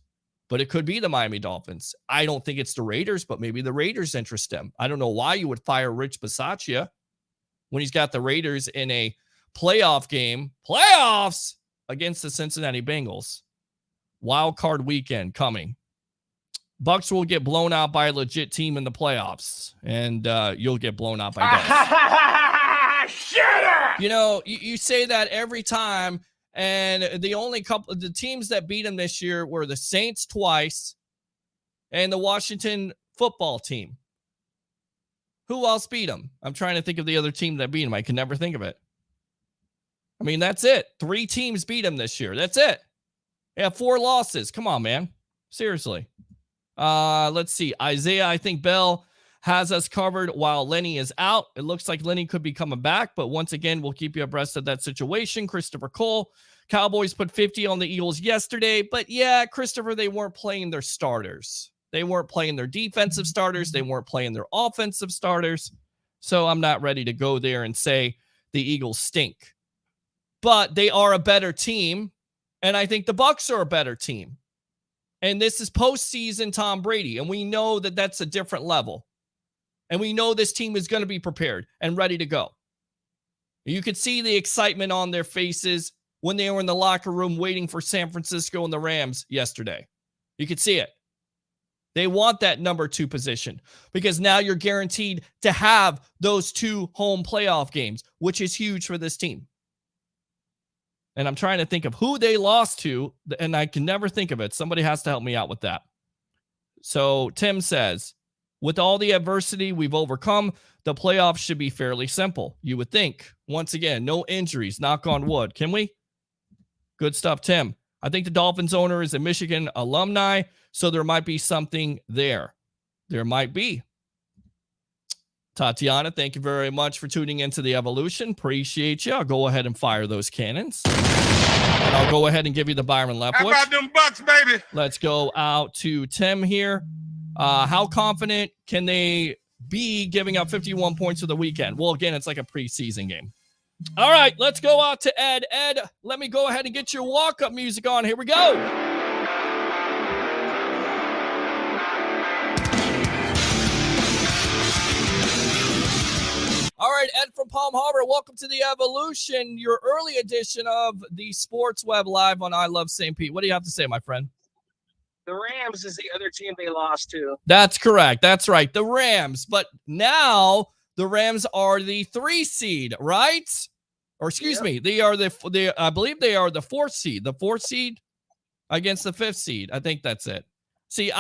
But it could be the Miami Dolphins. I don't think it's the Raiders, but maybe the Raiders interest him. I don't know why you would fire Rich Bisaccia when he's got the Raiders in a playoff game. Playoffs! Against the Cincinnati Bengals. Wild card weekend coming. Bucks will get blown out by a legit team in the playoffs. And you'll get blown out by Dallas. You know, you say that every time. And the only couple of the teams that beat them this year were the Saints twice and the Washington football team. Who else beat them? I'm trying to think of the other team that beat them. I can never think of it. I mean, that's it. 3 teams beat him this year. That's it. They have 4 losses. Come on, man. Seriously. Let's see. Isaiah, I think Bell has us covered while Lenny is out. It looks like Lenny could be coming back, but once again, we'll keep you abreast of that situation. Christopher Cole, Cowboys put 50 on the Eagles yesterday, but yeah, Christopher, they weren't playing their starters. They weren't playing their defensive starters. They weren't playing their offensive starters. So I'm not ready to go there and say the Eagles stink. But they are a better team, and I think the Bucs are a better team. And this is postseason Tom Brady, and we know that that's a different level. And we know this team is going to be prepared and ready to go. You could see the excitement on their faces when they were in the locker room waiting for San Francisco and the Rams yesterday. You could see it. They want that number 2 position because now you're guaranteed to have those 2 home playoff games, which is huge for this team. And I'm trying to think of who they lost to, and I can never think of it. Somebody has to help me out with that. So Tim says, with all the adversity we've overcome, the playoffs should be fairly simple. You would think. Once again, no injuries. Knock on wood. Can we? Good stuff, Tim. I think the Dolphins owner is a Michigan alumni, so there might be something there. There might be. Tatiana, thank you very much for tuning into the Evolution. Appreciate you. I'll go ahead and fire those cannons. And I'll go ahead and give you the Byron Leftwich. How about them Bucks, baby? Let's go out to Tim here. How confident can they be giving up 51 points for the weekend? Well, again, it's like a preseason game. All right, let's go out to Ed. Ed, let me go ahead and get your walk-up music on. Here we go. All right, Ed from Palm Harbor, welcome to the Evolution, your early edition of the Sports Web Live on I Love St. Pete. What do you have to say, my friend? The Rams is the other team they lost to. That's correct. That's right. The Rams. But now the Rams are the 3 seed, right? Or excuse me, they are I believe they are the 4th seed. The 4th seed against the 5th seed. I think that's it. See,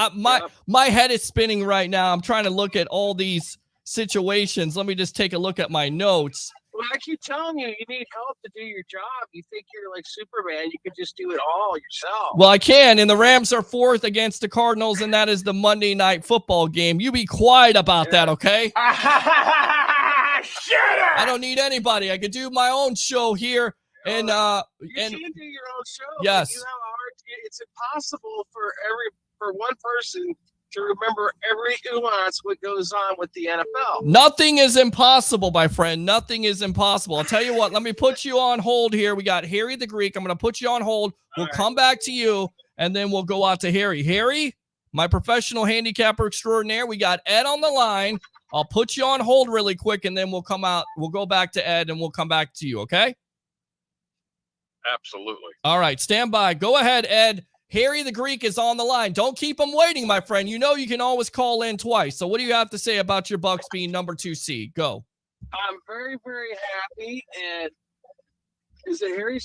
my head is spinning right now. I'm trying to look at all these situations. Let me just take a look at my notes. I keep telling you, you need help to do your job. You think you're like Superman. You could just do it all yourself. Well, I can, and the Rams are 4th against the Cardinals, and that is the Monday Night Football game. You be quiet about that, okay? I don't need anybody. I could do my own show here. And you can do your own show. Yes. You have it's impossible for one person to remember every nuance what goes on with the NFL. Nothing is impossible, my friend. Nothing is impossible. I'll tell you what, let me put you on hold here. We got Harry the Greek. I'm going to put you on hold. We'll come back to you, and then we'll go out to Harry. Harry, my professional handicapper extraordinaire, we got Ed on the line. I'll put you on hold really quick, and then we'll come out. We'll go back to Ed, and we'll come back to you, okay? Absolutely. All right, stand by. Go ahead, Ed. Harry the Greek is on the line. Don't keep him waiting, my friend. You know you can always call in twice. So what do you have to say about your Bucs being number 2 seed? Go. I'm very, very happy. And is it Harry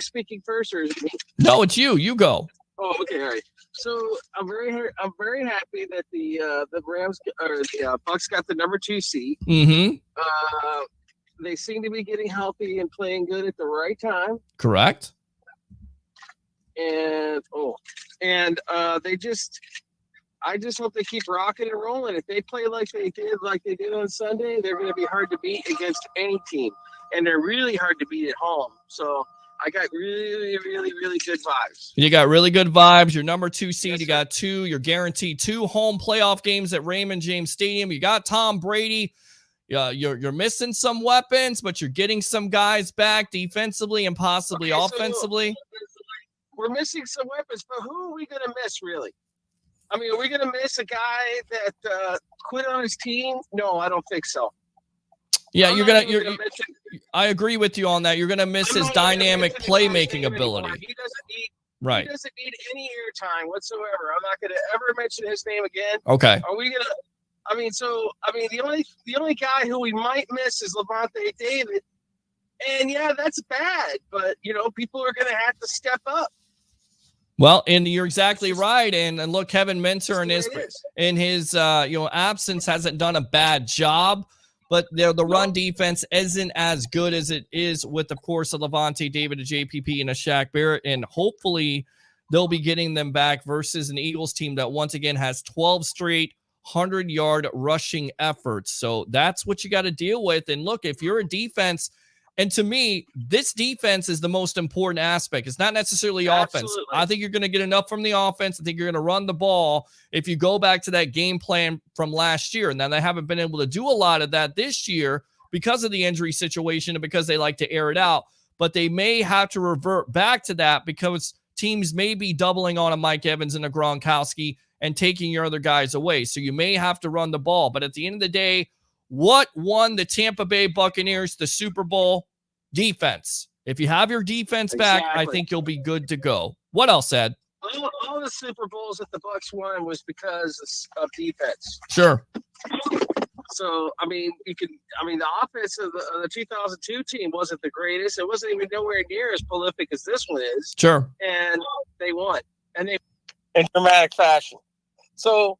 speaking first, or is it me? No, it's you. You go. Oh, okay, Harry. So I'm very happy that the Rams or the Bucs got the number 2 seed. Mm-hmm. They seem to be getting healthy and playing good at the right time. Correct. And I just hope they keep rocking and rolling. If they play like they did on Sunday, they're going to be hard to beat against any team, and they're really hard to beat at home. So I got really, really, really good vibes. You got really good vibes. You're number 2 seed. Yes, you got 2. You're guaranteed 2 home playoff games at Raymond James Stadium. You got Tom Brady. You're missing some weapons, but you're getting some guys back defensively and possibly offensively. We're missing some weapons, but who are we going to miss, really? I mean, are we going to miss a guy that quit on his team? No, I don't think so. Yeah, I agree with you on that. You're going to miss his dynamic playmaking ability. He doesn't Right. He doesn't need any airtime whatsoever. I'm not going to ever mention his name again. Okay. Are we going to? The only guy who we might miss is Devonta David, and yeah, that's bad. But people are going to have to step up. Well, and you're exactly right. And look, Kevin Minter in his absence hasn't done a bad job, but the run defense isn't as good as it is with, of course, a Devonta David, a JPP, and a Shaq Barrett. And hopefully they'll be getting them back versus an Eagles team that once again has 12 straight 100-yard rushing efforts. So that's what you got to deal with. And look, if you're a defense, and to me, this defense is the most important aspect. It's not necessarily offense. I think you're going to get enough from the offense. I think you're going to run the ball if you go back to that game plan from last year. And then they haven't been able to do a lot of that this year because of the injury situation and because they like to air it out. But they may have to revert back to that because teams may be doubling on a Mike Evans and a Gronkowski and taking your other guys away. So you may have to run the ball. But at the end of the day, what won the Tampa Bay Buccaneers the Super Bowl? Defense. If you have your defense back, I think you'll be good to go. What else, Ed? All the Super Bowls that the Bucs won was because of defense. Sure. So, the offense of the 2002 team wasn't the greatest. It wasn't even nowhere near as prolific as this one is. Sure. And they won. And they in dramatic fashion. So,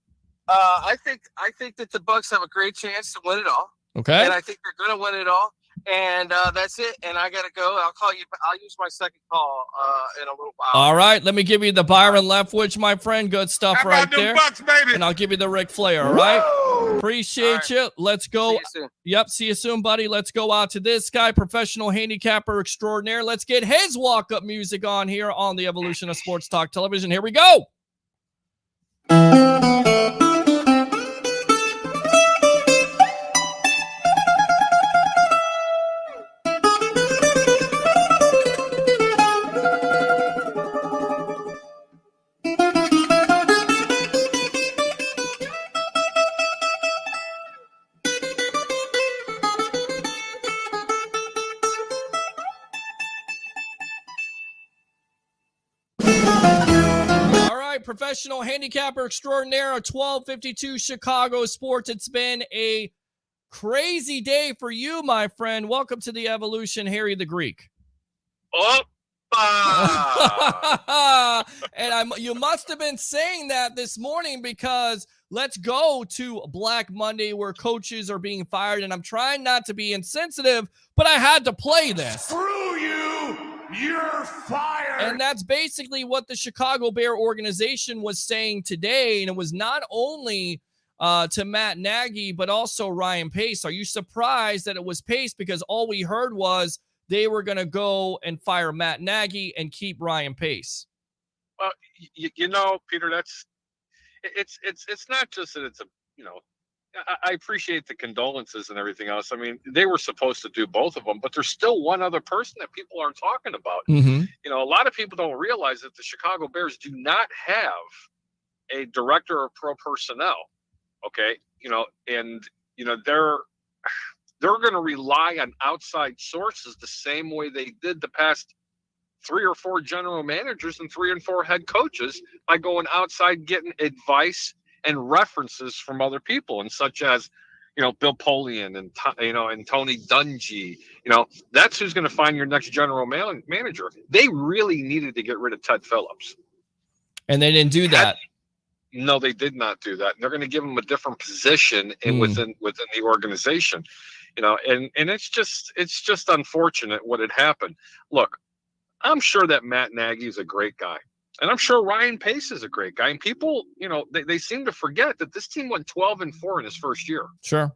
I think that the Bucs have a great chance to win it all. Okay. And I think they're going to win it all. And that's it. And I got to go. I'll call you. I'll use my second call in a little while. All right. Let me give you the Byron Leftwich, my friend. Good stuff right there. Bucks, baby? And I'll give you the Ric Flair. All right. Appreciate you. Let's go. See you soon. Yep. See you soon, buddy. Let's go out to this guy, professional handicapper extraordinaire. Let's get his walk-up music on here on the Evolution of Sports Talk Television. Here we go. Professional handicapper extraordinaire, 1252 Chicago Sports. It's been a crazy day for you, my friend. Welcome to the Evolution, Harry the Greek. Opa! And you must have been saying that this morning because let's go to Black Monday where coaches are being fired. And I'm trying not to be insensitive, but I had to play this. Screw you! You're fired! And that's basically what the Chicago Bear organization was saying today. And it was not only to Matt Nagy, but also Ryan Pace. Are you surprised that it was Pace? Because all we heard was they were going to go and fire Matt Nagy and keep Ryan Pace. Well, you know, Peter, it's not just that it's a, you know, I appreciate the condolences and everything else. I mean, they were supposed to do both of them, but there's still one other person that people aren't talking about. Mm-hmm. You know, a lot of people don't realize that the Chicago Bears do not have a director of pro personnel. Okay. You know, and, you know, they're going to rely on outside sources the same way they did the past 3 or 4 general managers and 3 and 4 head coaches by going outside, getting advice and references from other people, and such as, you know, Bill Polian and, you know, and Tony Dungy. You know, that's who's going to find your next general manager. They really needed to get rid of Ted Phillips. And they didn't do that. No, they did not do that. They're going to give him a different position within the organization. You know, and it's just unfortunate what had happened. Look, I'm sure that Matt Nagy is a great guy. And I'm sure Ryan Pace is a great guy. And people, you know, they seem to forget that this team went 12-4 in his first year. Sure.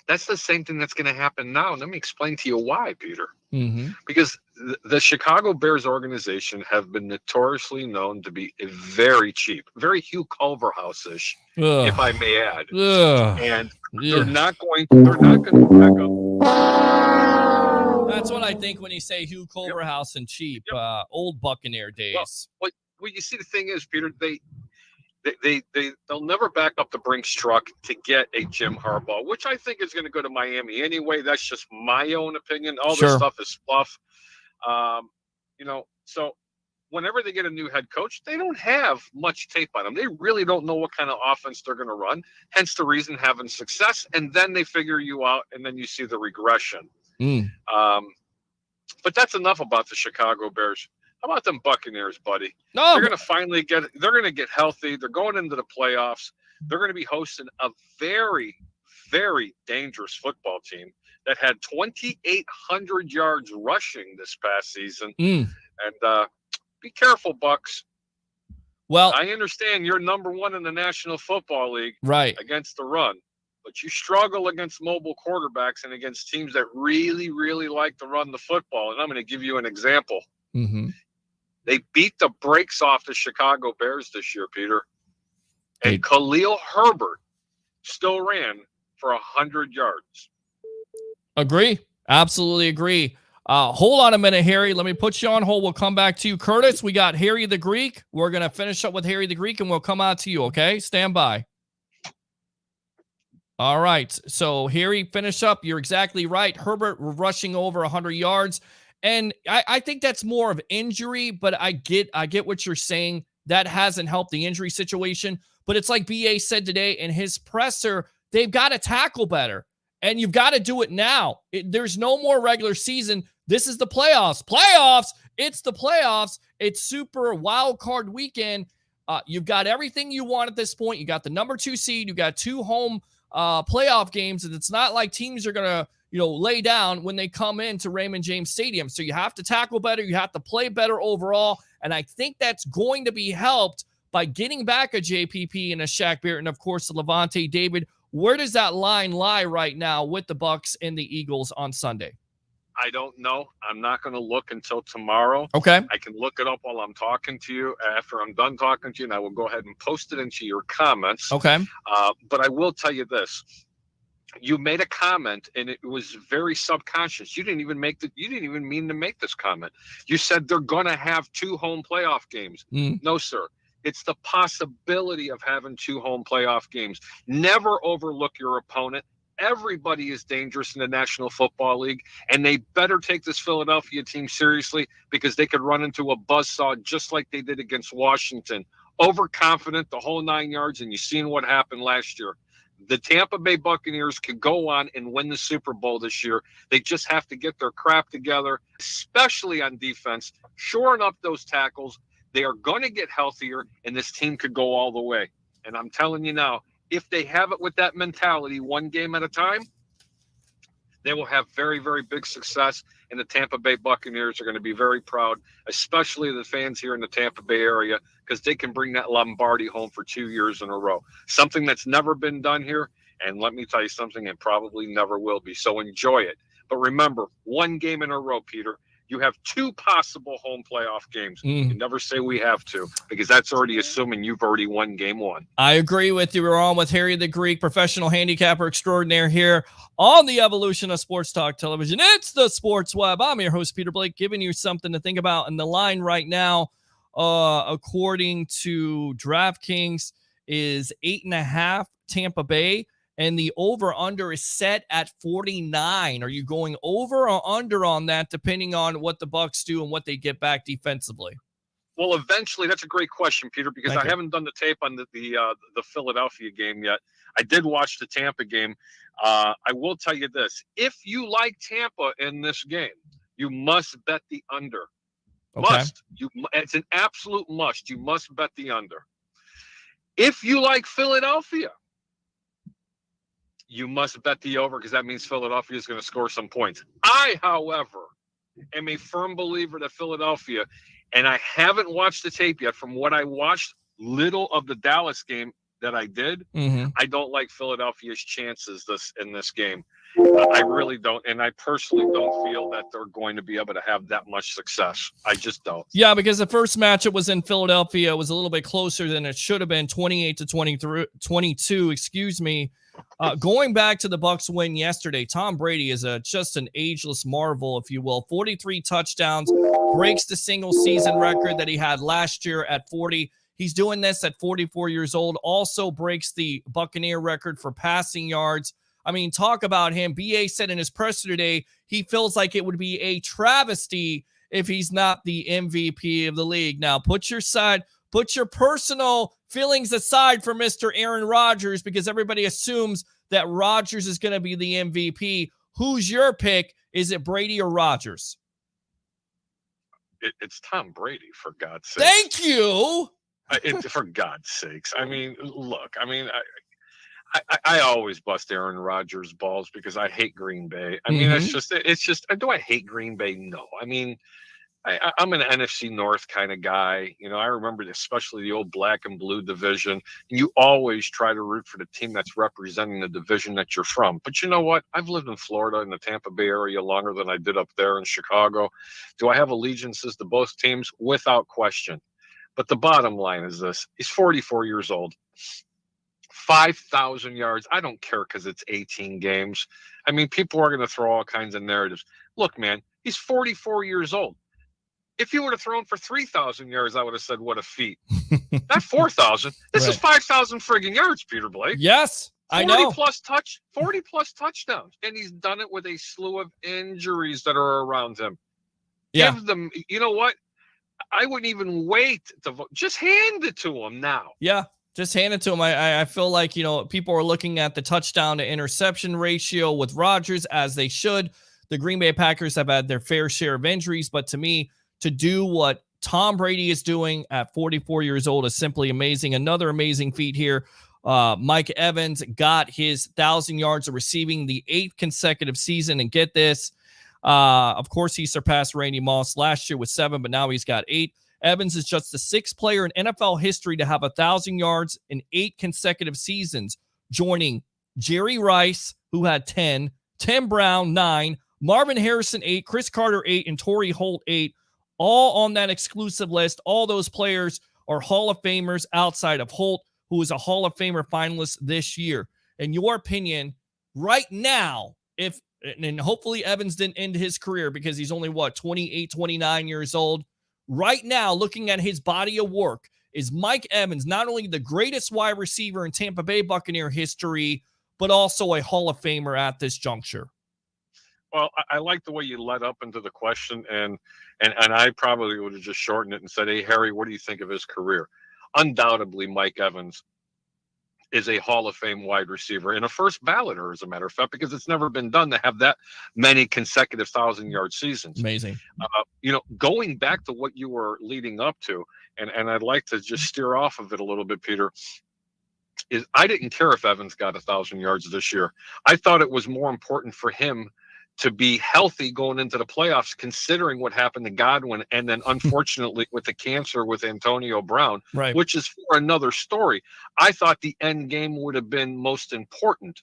That's the same thing that's going to happen now. And let me explain to you why, Peter. Mm-hmm. Because the Chicago Bears organization have been notoriously known to be very cheap, very Hugh Culverhouse-ish, if I may add. And they're not going to back up. That's what I think when you say Hugh Culverhouse and cheap, old Buccaneer days. Well, you see, the thing is, Peter, they'll never back up the Brinks truck to get a Jim Harbaugh, which I think is going to go to Miami anyway. That's just my own opinion. All this stuff is fluff. You know, so whenever they get a new head coach, they don't have much tape on them. They really don't know what kind of offense they're going to run. Hence the reason having success. And then they figure you out, and then you see the regression. But that's enough about the Chicago Bears. How about them Buccaneers, buddy? No, they're going to get healthy. They're going into the playoffs. They're going to be hosting a very, very dangerous football team that had 2,800 yards rushing this past season. And be careful, Bucks. Well, I understand you're number 1 in the National Football League against the run, but you struggle against mobile quarterbacks and against teams that really, really like to run the football. And I'm going to give you an example. Mm-hmm. They beat the brakes off the Chicago Bears this year, Peter. And Khalil Herbert still ran for 100 yards. Agree. Absolutely agree. Hold on a minute, Harry. Let me put you on hold. We'll come back to you. Curtis, we got Harry the Greek. We're going to finish up with Harry the Greek, and we'll come out to you, okay? Stand by. All right. So, Harry, finish up. You're exactly right. Herbert rushing over 100 yards. And I think that's more of injury, but I get what you're saying. That hasn't helped the injury situation. But it's like B.A. said today in his presser, they've got to tackle better. And you've got to do it now. There's no more regular season. This is the playoffs. It's the playoffs. It's super wild card weekend. You've got everything you want at this point. You got the number 2 seed. You got 2 home playoff games. And it's not like teams are going to, lay down when they come into Raymond James Stadium. So you have to tackle better. You have to play better overall. And I think that's going to be helped by getting back a JPP and a Shaq Barrett and, of course, the Levante David. Where does that line lie right now with the Bucs and the Eagles on Sunday? I don't know. I'm not going to look until tomorrow. Okay. I can look it up while I'm talking to you. After I'm done talking to you, and I will go ahead and post it into your comments. Okay. But I will tell you this. You made a comment, and it was very subconscious. You didn't even mean to make this comment. You said they're going to have 2 home playoff games. No, sir. It's the possibility of having 2 home playoff games. Never overlook your opponent. Everybody is dangerous in the National Football League, and they better take this Philadelphia team seriously because they could run into a buzzsaw just like they did against Washington. Overconfident, the whole 9 yards, and you've seen what happened last year. The Tampa Bay Buccaneers could go on and win the Super Bowl this year. They just have to get their crap together, especially on defense, shoring up those tackles. They are going to get healthier, and this team could go all the way. And I'm telling you now, if they have it with that mentality, one game at a time, they will have very, very big success. And the Tampa Bay Buccaneers are going to be very proud, especially the fans here in the Tampa Bay area, because they can bring that Lombardi home for 2 years in a row. Something that's never been done here. And let me tell you something, it probably never will be. So enjoy it. But remember, one game in a row, Peter. You have 2 possible home playoff games. You never say we have to, because that's already assuming you've already won game 1. I agree with you. We're on with Harry the Greek, professional handicapper extraordinaire here on the evolution of sports talk television. It's the Sports Web. I'm your host, Peter Blake, giving you something to think about. And the line right now, according to DraftKings, is 8.5 Tampa Bay. And the over-under is set at 49. Are you going over or under on that, depending on what the Bucs do and what they get back defensively? Well, eventually, that's a great question, Peter, because I haven't done the tape on the Philadelphia game yet. I did watch the Tampa game. I will tell you this. If you like Tampa in this game, you must bet the under. Okay. Must. It's an absolute must. You must bet the under. If you like Philadelphia, you must bet the over, because that means Philadelphia is going to score some points. I, however, am a firm believer that Philadelphia, and I haven't watched the tape yet. From what I watched, little of the Dallas game that I did, I don't like Philadelphia's chances in this game. I really don't, and I personally don't feel that they're going to be able to have that much success. I just don't. Yeah, because the first matchup was in Philadelphia. It was a little bit closer than it should have been, 28-22, excuse me. Going back to the Bucs win yesterday, Tom Brady is just an ageless marvel, if you will. 43 touchdowns, breaks the single season record that he had last year at 40. He's doing this at 44 years old. Also breaks the Buccaneer record for passing yards. I mean, talk about him. BA said in his presser today, he feels like it would be a travesty if he's not the MVP of the league. Now, put your personal feelings aside for Mr. Aaron Rodgers, because everybody assumes that Rodgers is going to be the MVP. Who's your pick? Is it Brady or Rodgers? It's Tom Brady, for God's sake. Thank you. For God's sakes. I mean, look, I always bust Aaron Rodgers' balls because I hate Green Bay. I mean, it's just, do I hate Green Bay? No. I mean, I'm an NFC North kind of guy. You know, I remember especially the old black and blue division. You always try to root for the team that's representing the division that you're from. But you know what? I've lived in Florida in the Tampa Bay area longer than I did up there in Chicago. Do I have allegiances to both teams? Without question. But the bottom line is this. He's 44 years old. 5,000 yards. I don't care, because it's 18 games. I mean, people are going to throw all kinds of narratives. Look, man, he's 44 years old. If you would have thrown for 3,000 yards, I would have said, what a feat. Not 4,000. This is 5,000 friggin' yards, Peter Blake. Yes, I know. 40 plus touchdowns. And he's done it with a slew of injuries that are around him. Yeah. Give them, you know what? I wouldn't even wait to vote. Just hand it to him now. Yeah. Just hand it to him. I feel like, people are looking at the touchdown to interception ratio with Rodgers, as they should. The Green Bay Packers have had their fair share of injuries, but to me, to do what Tom Brady is doing at 44 years old is simply amazing. Another amazing feat here. Mike Evans got his 1,000 yards of receiving, the 8th consecutive season. And get this, of course, he surpassed Randy Moss last year with 7, but now he's got 8. Evans is just the 6th player in NFL history to have 1,000 yards in 8 consecutive seasons, joining Jerry Rice, who had 10, Tim Brown, 9, Marvin Harrison, 8, Chris Carter, 8, and Torrey Holt, 8, all on that exclusive list. All those players are Hall of Famers outside of Holt, who is a Hall of Famer finalist this year. In your opinion, right now, and hopefully Evans didn't end his career, because he's only, 28, 29 years old. Right now, looking at his body of work, is Mike Evans not only the greatest wide receiver in Tampa Bay Buccaneer history, but also a Hall of Famer at this juncture? Well, I like the way you led up into the question, and I probably would have just shortened it and said, hey, Harry, what do you think of his career? Undoubtedly, Mike Evans is a Hall of Fame wide receiver and a first balloter, as a matter of fact, because it's never been done to have that many consecutive 1,000-yard seasons. Amazing. Going back to what you were leading up to, and I'd like to just steer off of it a little bit, Peter. is I didn't care if Evans got 1,000 yards this year. I thought it was more important for him to be healthy going into the playoffs, considering what happened to Godwin, and then unfortunately with the cancer with Antonio Brown, right, which is for another story. I thought the end game would have been most important.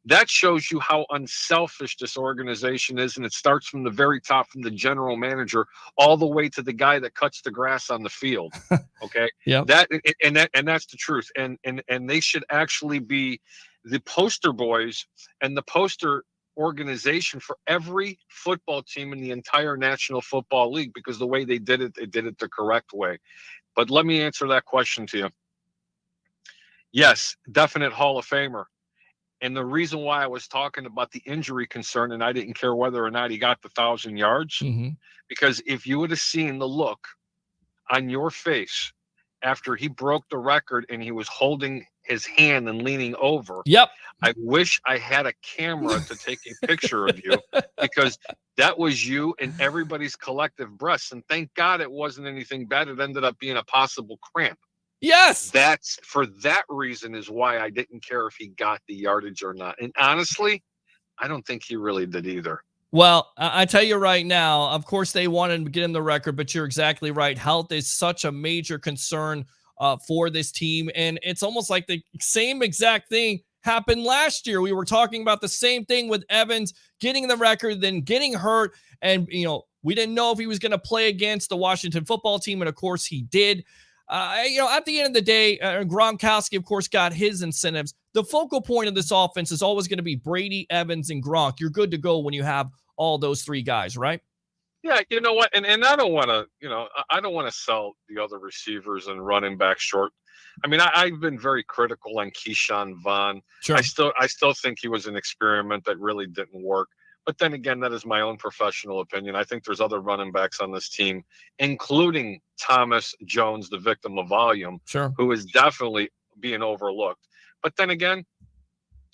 That shows you how unselfish this organization is, and it starts from the very top, from the general manager all the way to the guy that cuts the grass on the field. Okay, yeah, that's the truth, and they should actually be the poster boys and the poster organization for every football team in the entire National Football League, because the way they did it the correct way. But let me answer that question to you. Yes, definite Hall of Famer. And the reason why I was talking about the injury concern, and I didn't care whether or not he got the 1,000 yards, because if you would have seen the look on your face after he broke the record and he was holding his hand and leaning over, I wish I had a camera to take a picture of you, because that was you and everybody's collective breaths. And thank God it wasn't anything bad. It ended up being a possible cramp. Yes. That's for that reason is why I didn't care if he got the yardage or not. And honestly, I don't think he really did either. Well, I tell you right now, of course they wanted to get him the record, but you're exactly right. Health is such a major concern for this team. And it's almost like the same exact thing happened last year. We were talking about the same thing with Evans getting the record, then getting hurt. And, we didn't know if he was going to play against the Washington football team. And of course he did. At the end of the day, Gronkowski, of course, got his incentives. The focal point of this offense is always going to be Brady, Evans, and Gronk. You're good to go when you have all those three guys, right? Yeah, you know what? And I don't want to, I don't want to sell the other receivers and running back short. I mean, I've been very critical on Keyshawn Vaughn. Sure. I still think he was an experiment that really didn't work. But then again, that is my own professional opinion. I think there's other running backs on this team, including Thomas Jones, the victim of volume, who is definitely being overlooked. But then again,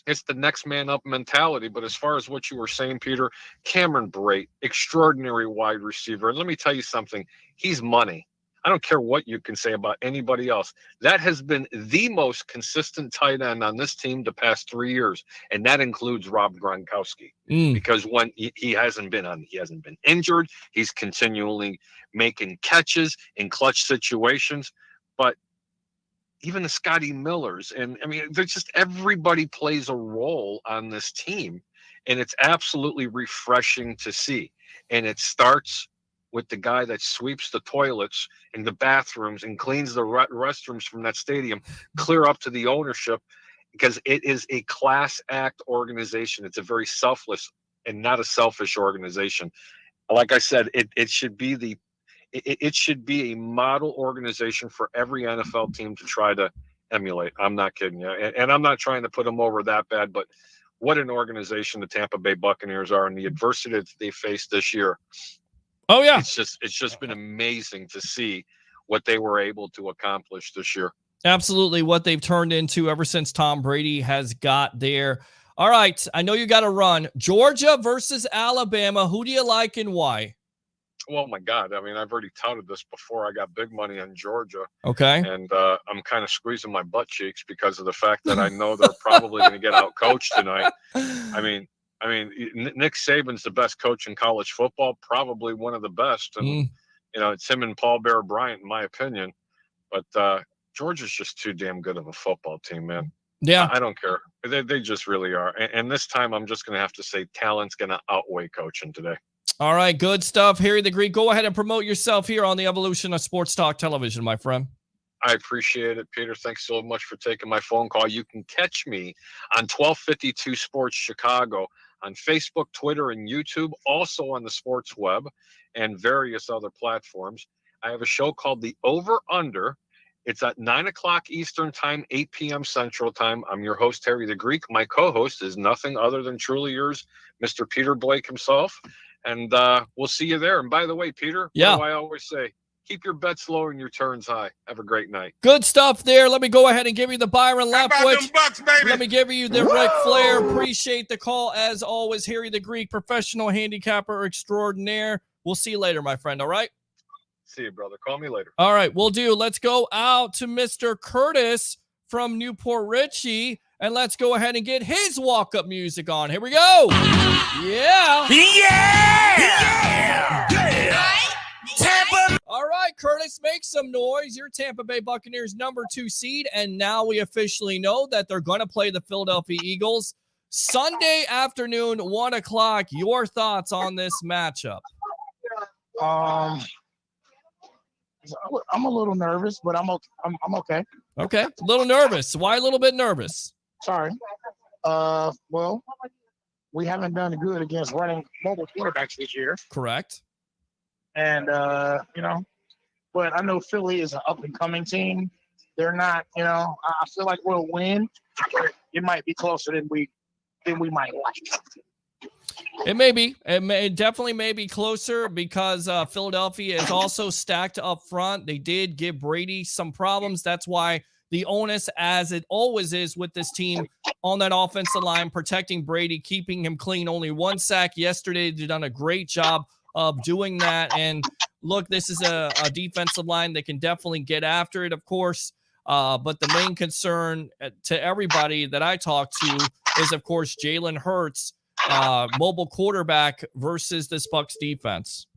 it's the next man up mentality. But as far as what you were saying, Peter, Cameron Brate, extraordinary wide receiver. And let me tell you something, he's money. I don't care what you can say about anybody else. That has been the most consistent tight end on this team the past 3 years, and that includes Rob Gronkowski. Because when he hasn't been injured, he's continually making catches in clutch situations. But even the Scotty Millers, and I mean, there's just everybody plays a role on this team, and it's absolutely refreshing to see. And it starts with the guy that sweeps the toilets and the bathrooms and cleans the restrooms from that stadium, clear up to the ownership, because it is a class act organization. It's a very selfless and not a selfish organization. Like I said, it should be it should be a model organization for every NFL team to try to emulate. I'm not kidding you. And I'm not trying to put them over that bad, but what an organization the Tampa Bay Buccaneers are, and the adversity that they faced this year. Oh yeah. It's just been amazing to see what they were able to accomplish this year. Absolutely, what they've turned into ever since Tom Brady has got there. All right, I know you got to run. Georgia versus Alabama. Who do you like and why? Well, my God. I mean, I've already touted this before. I got big money on Georgia. Okay. And I'm kind of squeezing my butt cheeks because of the fact that I know they're probably going to get out coached tonight. I mean, Nick Saban's the best coach in college football, probably one of the best. And, it's him and Paul Bear Bryant, in my opinion. But Georgia's just too damn good of a football team, man. Yeah. I don't care. They just really are. And this time I'm just going to have to say talent's going to outweigh coaching today. All right, good stuff. Harry the Greek, go ahead and promote yourself here on the Evolution of Sports Talk Television, my friend. I appreciate it, Peter. Thanks so much for taking my phone call. You can catch me on 1252 Sports Chicago on Facebook, Twitter, and YouTube, also on the Sports Web and various other platforms. I have a show called The Over Under. It's at 9 o'clock Eastern Time, 8 p.m. Central Time. I'm your host, Harry the Greek. My co-host is nothing other than truly yours, Mr. Peter Blake himself. And we'll see you there. And by the way, Peter, what do I always say? Keep your bets low and your turns high. Have a great night. Good stuff there. Let me go ahead and give you the Byron Leftwich. Let me give you the Ric Flair. Appreciate the call. As always, Harry the Greek, professional handicapper extraordinaire. We'll see you later, my friend. All right? See you, brother. Call me later. All right, we'll do. Let's go out to Mr. Curtis from Newport Richie, and let's go ahead and get his walk-up music on. Here we go. Yeah. Tampa. All right, Curtis, make some noise. Your Tampa Bay Buccaneers #2 seed, and now we officially know that they're going to play the Philadelphia Eagles Sunday afternoon, 1 o'clock. Your thoughts on this matchup? I'm a little nervous, but I'm okay. Okay, a little nervous. Why a little bit nervous? Sorry. Well, we haven't done good against running mobile quarterbacks this year. Correct. And, but I know Philly is an up-and-coming team. They're not, I feel like we'll win. It might be closer than we might like. It may be. It definitely may be closer because Philadelphia is also stacked up front. They did give Brady some problems. That's why the onus, as it always is with this team, on that offensive line, protecting Brady, keeping him clean. Only 1 sack yesterday. They've done a great job of doing that. And look, this is a defensive line that can definitely get after it, of course. But the main concern to everybody that I talk to is, of course, Jalen Hurts, mobile quarterback versus this Bucs defense.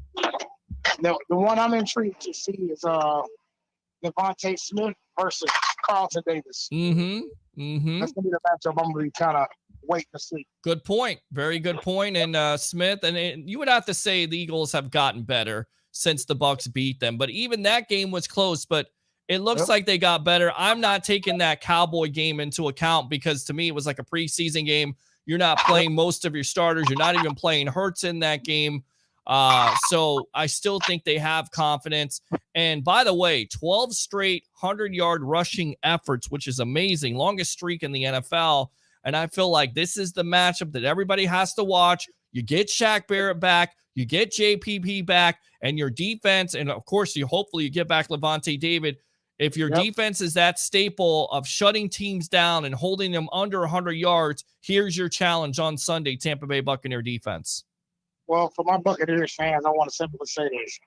The one I'm intrigued to see is Devonta Smith versus Carlton Davis. Mm-hmm. That's gonna be the matchup I'm gonna be kind of waiting to see. Good point. Very good point. And Smith, and you would have to say the Eagles have gotten better since the Bucs beat them. But even that game was close. But it looks like they got better. I'm not taking that Cowboy game into account because to me it was like a preseason game. You're not playing most of your starters. You're not even playing Hurts in that game. So I still think they have confidence. And by the way, 12 straight 100-yard rushing efforts, which is amazing. Longest streak in the NFL. And I feel like this is the matchup that everybody has to watch. You get Shaq Barrett back. You get JPP back. And your defense, and of course, hopefully you get back Levante David. If your defense is that staple of shutting teams down and holding them under 100 yards, here's your challenge on Sunday, Tampa Bay Buccaneer defense. Well, for my Buccaneers fans, I want to simply say this.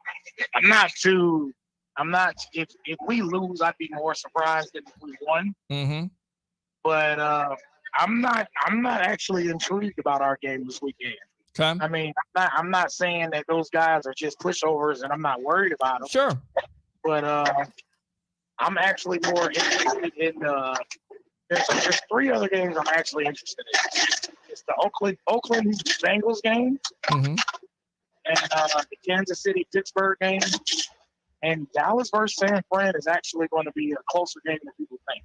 If we lose, I'd be more surprised than if we won. Mm-hmm. But I'm not actually intrigued about our game this weekend. Okay. I mean, I'm not saying that those guys are just pushovers and I'm not worried about them. Sure. But I'm actually more interested in there's 3 other games I'm actually interested in. It's the Oakland Bengals game, and the Kansas City Pittsburgh game, and Dallas versus San Fran is actually going to be a closer game than people think.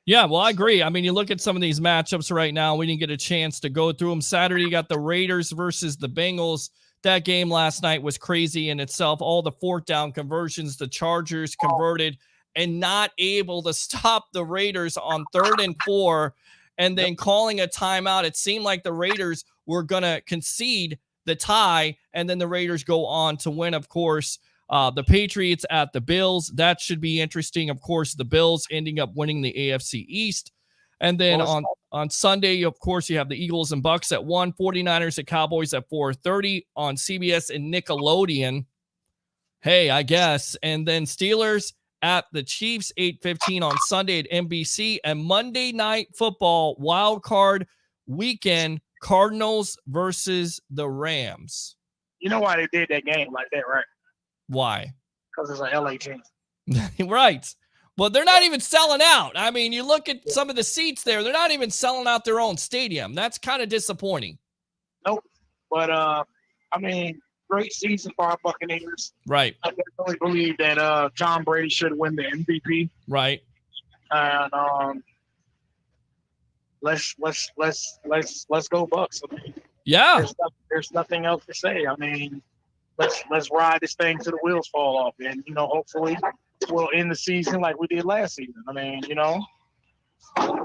Yeah, well, I agree. I mean, you look at some of these matchups right now. We didn't get a chance to go through them. Saturday, you got the Raiders versus the Bengals. That game last night was crazy in itself. All the 4th down conversions, the Chargers converted and not able to stop the Raiders on 3rd and 4 and then calling a timeout. It seemed like the Raiders were going to concede the tie, and then the Raiders go on to win, of course. The Patriots at the Bills. That should be interesting. Of course, the Bills ending up winning the AFC East. And then on Sunday, of course, you have the Eagles and Bucks at 1, 49ers at Cowboys at 4:30 on CBS and Nickelodeon. Hey, I guess. And then Steelers at the Chiefs, 8:15 on Sunday at NBC. And Monday Night Football, wild card weekend, Cardinals versus the Rams. You know why they did that game like that, right? Why? Because it's an LA team. Right. Well, they're not even selling out. I mean, you look at some of the seats there, they're not even selling out their own stadium. That's kind of disappointing. Nope. But, I mean, great season for our Buccaneers. Right. I definitely believe that Tom Brady should win the MVP. Right. And let's go Bucks. I mean, yeah. There's nothing else to say. I mean, let's ride this thing till the wheels fall off, and hopefully we'll end the season like we did last season. I mean,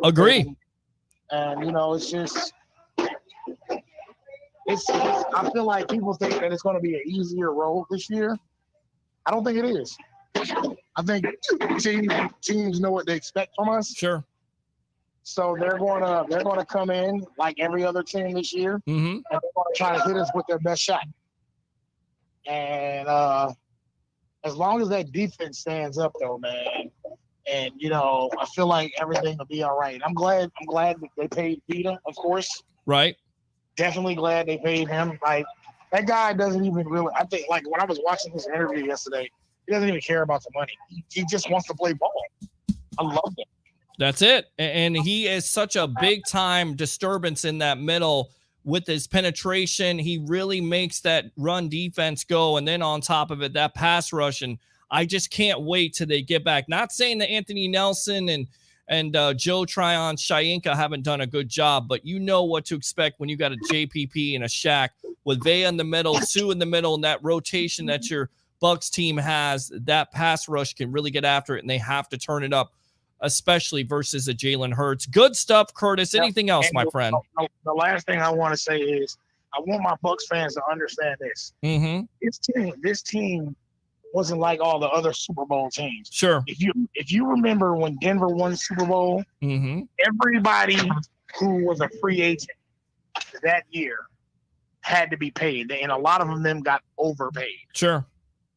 Agree. And it's just I feel like people think that it's going to be an easier road this year. I don't think it is. I think teams know what they expect from us. Sure. So they're gonna come in like every other team this year, and they're gonna try to hit us with their best shot. And as long as that defense stands up, though, man, And I feel like everything will be all right. I'm glad that they paid Vita, of course. Right. Definitely glad they paid him. Like, that guy doesn't even really. I think, like, when I was watching his interview yesterday, he doesn't even care about the money. He just wants to play ball. I love it. That's it. And he is such a big time disturbance in that middle with his penetration. He really makes that run defense go. And then on top of it, that pass rush. And I just can't wait till they get back. Not saying that Anthony Nelson and Joe Tryon-Shoyinka haven't done a good job, but you know what to expect when you got a JPP and a Shaq with Vea in the middle, Sue in the middle, and that rotation that your Bucs team has. That pass rush can really get after it, and they have to turn it up, especially versus a Jalen Hurts. Good stuff, Curtis. Anything else, my friend? The last thing I want to say is I want my Bucs fans to understand this. Mm-hmm. This team wasn't like all the other Super Bowl teams. Sure. If you remember when Denver won the Super Bowl, everybody who was a free agent that year had to be paid, and a lot of them got overpaid. Sure.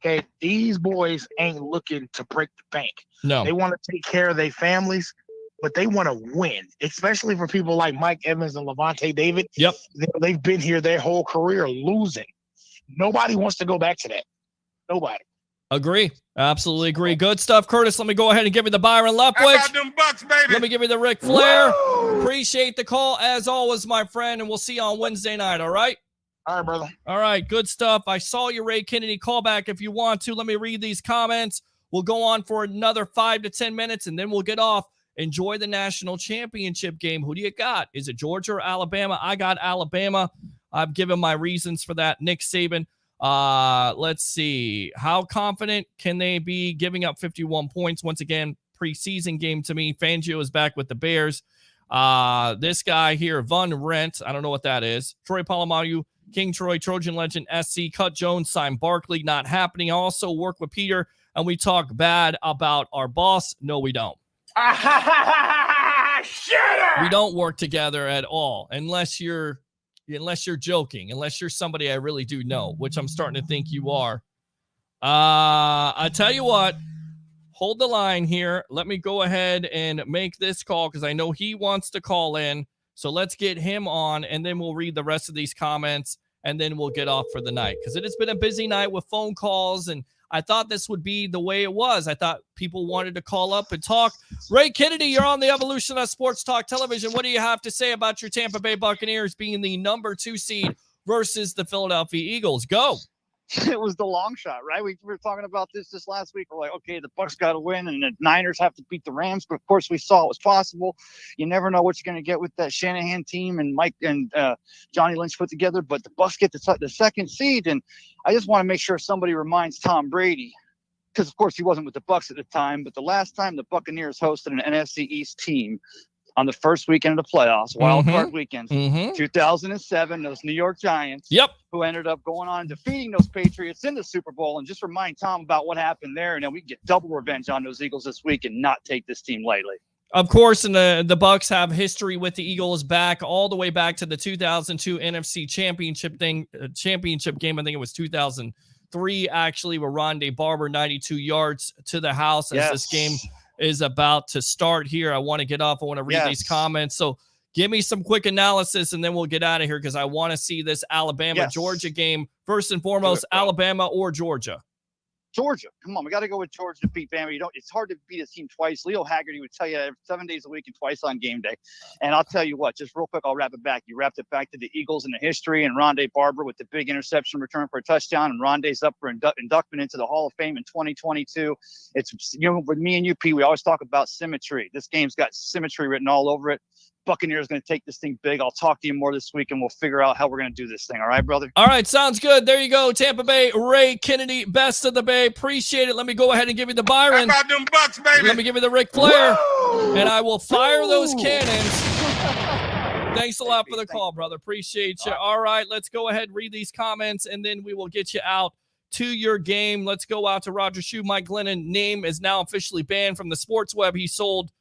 Okay, these boys ain't looking to break the bank. No. They want to take care of their families, but they want to win, especially for people like Mike Evans and Levante David. Yep. They've been here their whole career losing. Nobody wants to go back to that. Nobody. Agree. Absolutely agree. Good stuff, Curtis. Let me go ahead and give you the Byron Leftwich. How about them Bucks, baby? Let me give you the Ric Flair. Appreciate the call, as always, my friend, and we'll see you on Wednesday night, all right? All right, brother. All right, good stuff. I saw you, Ray Kennedy. Call back if you want to. Let me read these comments. We'll go on for another 5 to 10 minutes, and then we'll get off. Enjoy the national championship game. Who do you got? Is it Georgia or Alabama? I got Alabama. I've given my reasons for that. Nick Saban. Let's see. How confident can they be giving up 51 points? Once again, preseason game to me. Fangio is back with the Bears. This guy here, Von Rent. I don't know what that is. Troy Polamalu, King Troy, Trojan Legend, SC, Cut Jones, sign Barkley. Not happening. I also work with Peter, and we talk bad about our boss. No, we don't. We don't work together at all, unless you're joking, unless you're somebody I really do know, which I'm starting to think you are. I tell you what, hold the line here. Let me go ahead and make this call because I know he wants to call in. So let's get him on, and then we'll read the rest of these comments, and then we'll get off for the night because it has been a busy night with phone calls, and I thought this would be the way it was. I thought people wanted to call up and talk. Ray Kennedy, you're on the Evolution of Sports Talk Television. What do you have to say about your Tampa Bay Buccaneers being the number 2 seed versus the Philadelphia Eagles? Go. It was the long shot, right? We were talking about this last week. We're like, okay, the Bucs got to win, and the Niners have to beat the Rams. But of course, we saw it was possible. You never know what you're going to get with that Shanahan team and Mike and Johnny Lynch put together. But the Bucs get the second seed, and I just want to make sure somebody reminds Tom Brady, because of course he wasn't with the Bucs at the time. But the last time the Buccaneers hosted an NFC East team on the first weekend of the playoffs, wild card weekend, 2007, those New York Giants, who ended up going on and defeating those Patriots in the Super Bowl. And just remind Tom about what happened there, and then we can get double revenge on those Eagles this week and not take this team lightly. Of course, and the Bucs have history with the Eagles back all the way back to the 2002 NFC championship game. I think it was 2003, actually, where Rondé Barber 92 yards to the house as this game is about to start here. I want to get off. I want to read these comments. So give me some quick analysis, and then we'll get out of here because I want to see this Alabama-Georgia game. First and foremost, Alabama or Georgia? Georgia. Come on, we got to go with Georgia to beat Bama. It's hard to beat a team twice. Leo Haggerty would tell you 7 days a week and twice on game day. And I'll tell you what, just real quick, I'll wrap it back. You wrapped it back to the Eagles and the history, and Rondé Barber with the big interception return for a touchdown, and Rondé's up for inductment into the Hall of Fame in 2022. It's, with me and you, P, we always talk about symmetry. This game's got symmetry written all over it. Buccaneers going to take this thing big. I'll talk to you more this week, and we'll figure out how we're going to do this thing. All right, brother? All right, sounds good. There you go, Tampa Bay, Ray Kennedy, best of the Bay. Appreciate it. Let me go ahead and give you the Byron. How about them Bucks, baby? Let me give you the Ric Flair, and I will fire those cannons. Thanks a lot for the call, brother. Appreciate you. All right, let's go ahead and read these comments, and then we will get you out to your game. Let's go out to Roger Shue. Mike Glennon name is now officially banned from the sports web. He stole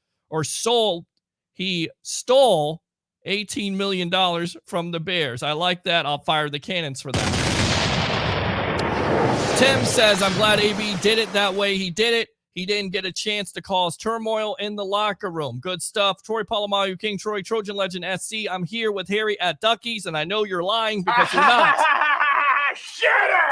$18 million from the Bears. I like that. I'll fire the cannons for that. Tim says, I'm glad AB did it that way. He did it. He didn't get a chance to cause turmoil in the locker room. Good stuff. Troy Polamalu, King Troy, Trojan Legend SC. I'm here with Harry at Ducky's, and I know you're lying because you're not.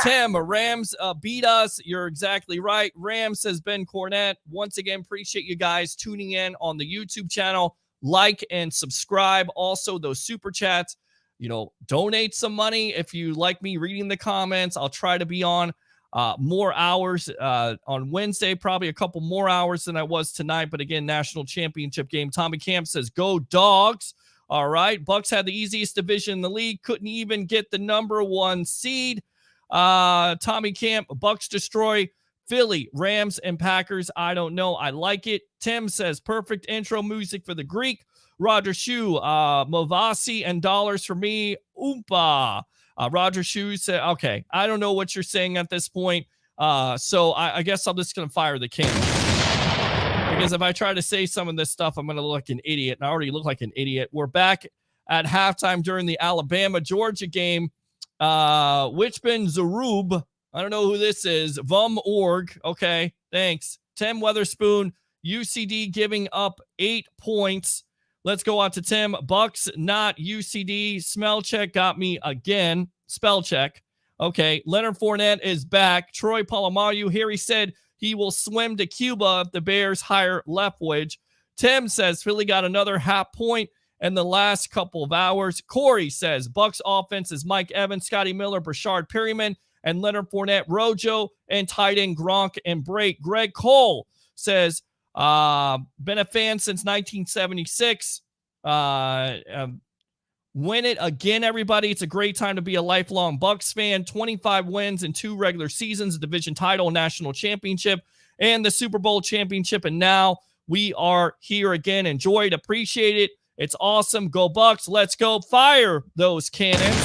Tim, Rams beat us. You're exactly right. Rams, says Ben Cornett. Once again, appreciate you guys tuning in on the YouTube channel. Like and subscribe. Also, those super chats, donate some money. If you like me reading the comments, I'll try to be on more hours on Wednesday, probably a couple more hours than I was tonight. But again, national championship game. Tommy Camp says, go Dogs. All right. Bucks had the easiest division in the league. Couldn't even get the number 1 seed. Tommy Camp, Bucks destroy Philly, Rams, and Packers. I don't know. I like it. Tim says, perfect intro music for the Greek. Roger Shu, Movasi and dollars for me. Oompa. Roger Shu said, okay, I don't know what you're saying at this point. So I guess I'm just going to fire the camera. Because if I try to say some of this stuff, I'm going to look like an idiot. And I already look like an idiot. We're back at halftime during the Alabama-Georgia game. Wichben Zarub. I don't know who this is. Vum Org. Okay, thanks. Tim Weatherspoon. UCD giving up 8 points. Let's go on to Tim. Bucks, not UCD. Smell check got me again. Spell check. Okay, Leonard Fournette is back. Troy Polamalu. Harry said he will swim to Cuba if the Bears hire Leftwich. Tim says Philly got another half point in the last couple of hours. Corey says Bucks offense is Mike Evans, Scotty Miller, Brashard Perryman, and Leonard Fournette, Rojo, and tight end Gronk and Brake. Greg Cole says, been a fan since 1976. Win it again, everybody. It's a great time to be a lifelong Bucks fan. 25 wins in 2 regular seasons, a division title, national championship, and the Super Bowl championship. And now we are here again. Enjoy it. Appreciate it. It's awesome. Go Bucks. Let's go. Fire those cannons.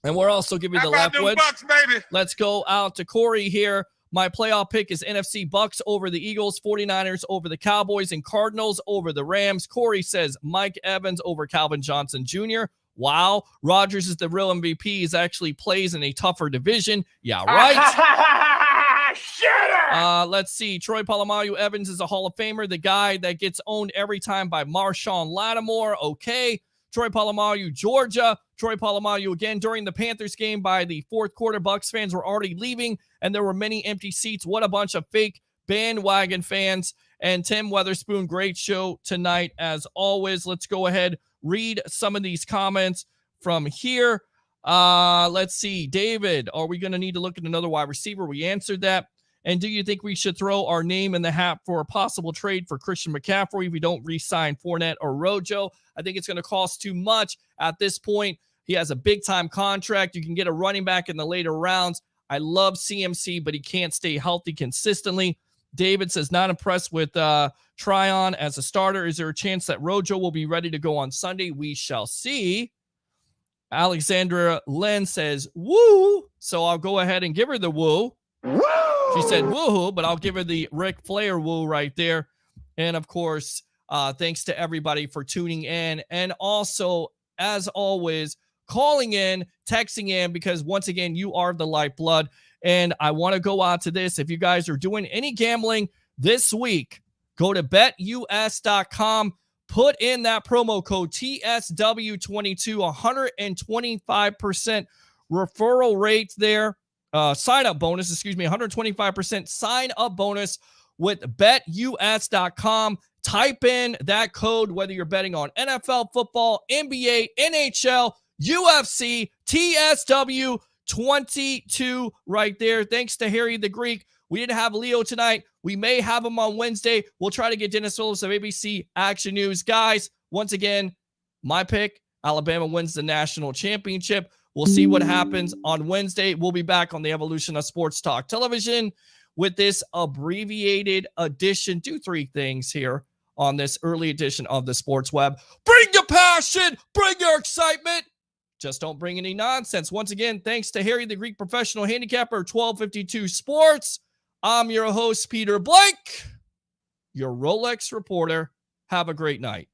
And we're also giving the left wedge. Bucks, baby. Let's go out to Corey here. My playoff pick is NFC Bucks over the Eagles, 49ers over the Cowboys, and Cardinals over the Rams. Corey says Mike Evans over Calvin Johnson Jr. Wow. Rodgers is the real MVP. He actually plays in a tougher division. Yeah, right. Let's see. Troy Polamalu Evans is a Hall of Famer, the guy that gets owned every time by Marshawn Lattimore. Okay. Troy Polamalu, Georgia. Troy Polamalu again during the Panthers game. By the fourth quarter, Bucks fans were already leaving, and there were many empty seats. What a bunch of fake bandwagon fans. And Tim Weatherspoon, great show tonight as always. Let's go ahead, read some of these comments from here. Let's see. David, are we going to need to look at another wide receiver? We answered that. And do you think we should throw our name in the hat for a possible trade for Christian McCaffrey if we don't re-sign Fournette or Rojo? I think it's going to cost too much at this point. He has a big-time contract. You can get a running back in the later rounds. I love CMC, but he can't stay healthy consistently. David says, not impressed with Tryon as a starter. Is there a chance that Rojo will be ready to go on Sunday? We shall see. Alexandra Lynn says, woo. So I'll go ahead and give her the woo. Woo! She said woohoo, but I'll give her the Ric Flair woo right there. And of course, thanks to everybody for tuning in. And also, as always, calling in, texting in, because once again, you are the lifeblood. And I want to go out to this. If you guys are doing any gambling this week, go to betus.com, put in that promo code TSW22, 125% referral rate there. Sign up bonus, 125% sign up bonus with betus.com. Type in that code, whether you're betting on NFL football, NBA, NHL, UFC, TSW22 right there. Thanks to Harry the Greek. We didn't have Leo tonight. We may have him on Wednesday. We'll try to get Dennis Phillips of ABC Action News. Guys, once again, my pick, Alabama wins the national championship. We'll see what happens on Wednesday. We'll be back on the Evolution of Sports Talk Television with this abbreviated edition. Do 3 things here on this early edition of the Sports Web. Bring your passion. Bring your excitement. Just don't bring any nonsense. Once again, thanks to Harry the Greek Professional Handicapper, 1252 Sports. I'm your host, Peter Blake, your Rolex reporter. Have a great night.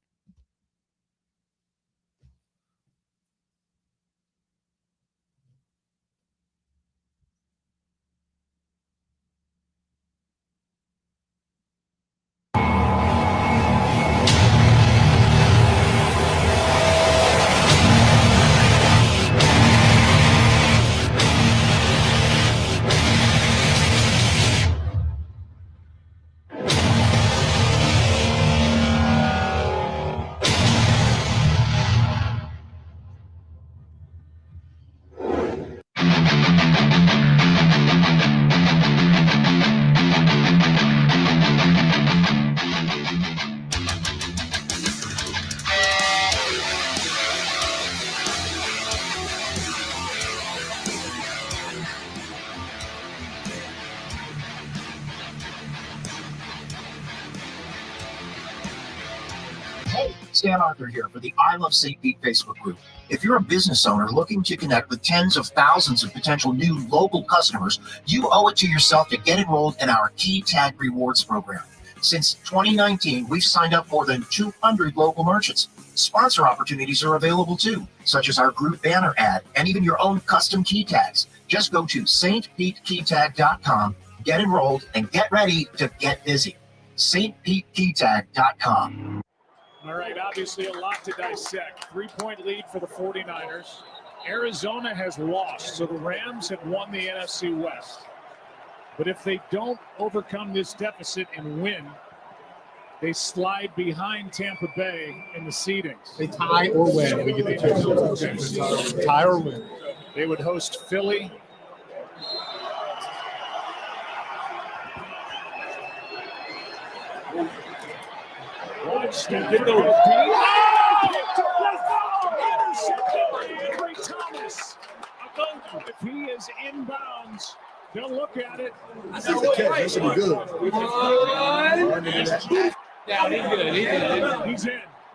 Stan Arthur here for the I Love St. Pete Facebook group. If you're a business owner looking to connect with tens of thousands of potential new local customers, you owe it to yourself to get enrolled in our Key Tag Rewards program. Since 2019, we've signed up more than 200 local merchants. Sponsor opportunities are available too, such as our group banner ad and even your own custom key tags. Just go to stpetekeytag.com, get enrolled, and get ready to get busy. stpetekeytag.com. All right, obviously a lot to dissect. 3-point lead for the 49ers. Arizona has lost, so the Rams have won the NFC West. But if they don't overcome this deficit and win, they slide behind Tampa Bay in the seedings. They tie or win. We get the chance. Tie or win. They would host Philly. Watch them get those beat. Thomas. If he is inbounds, they'll look at it. That's a catch. That should be good. Yeah, he's good. He's in.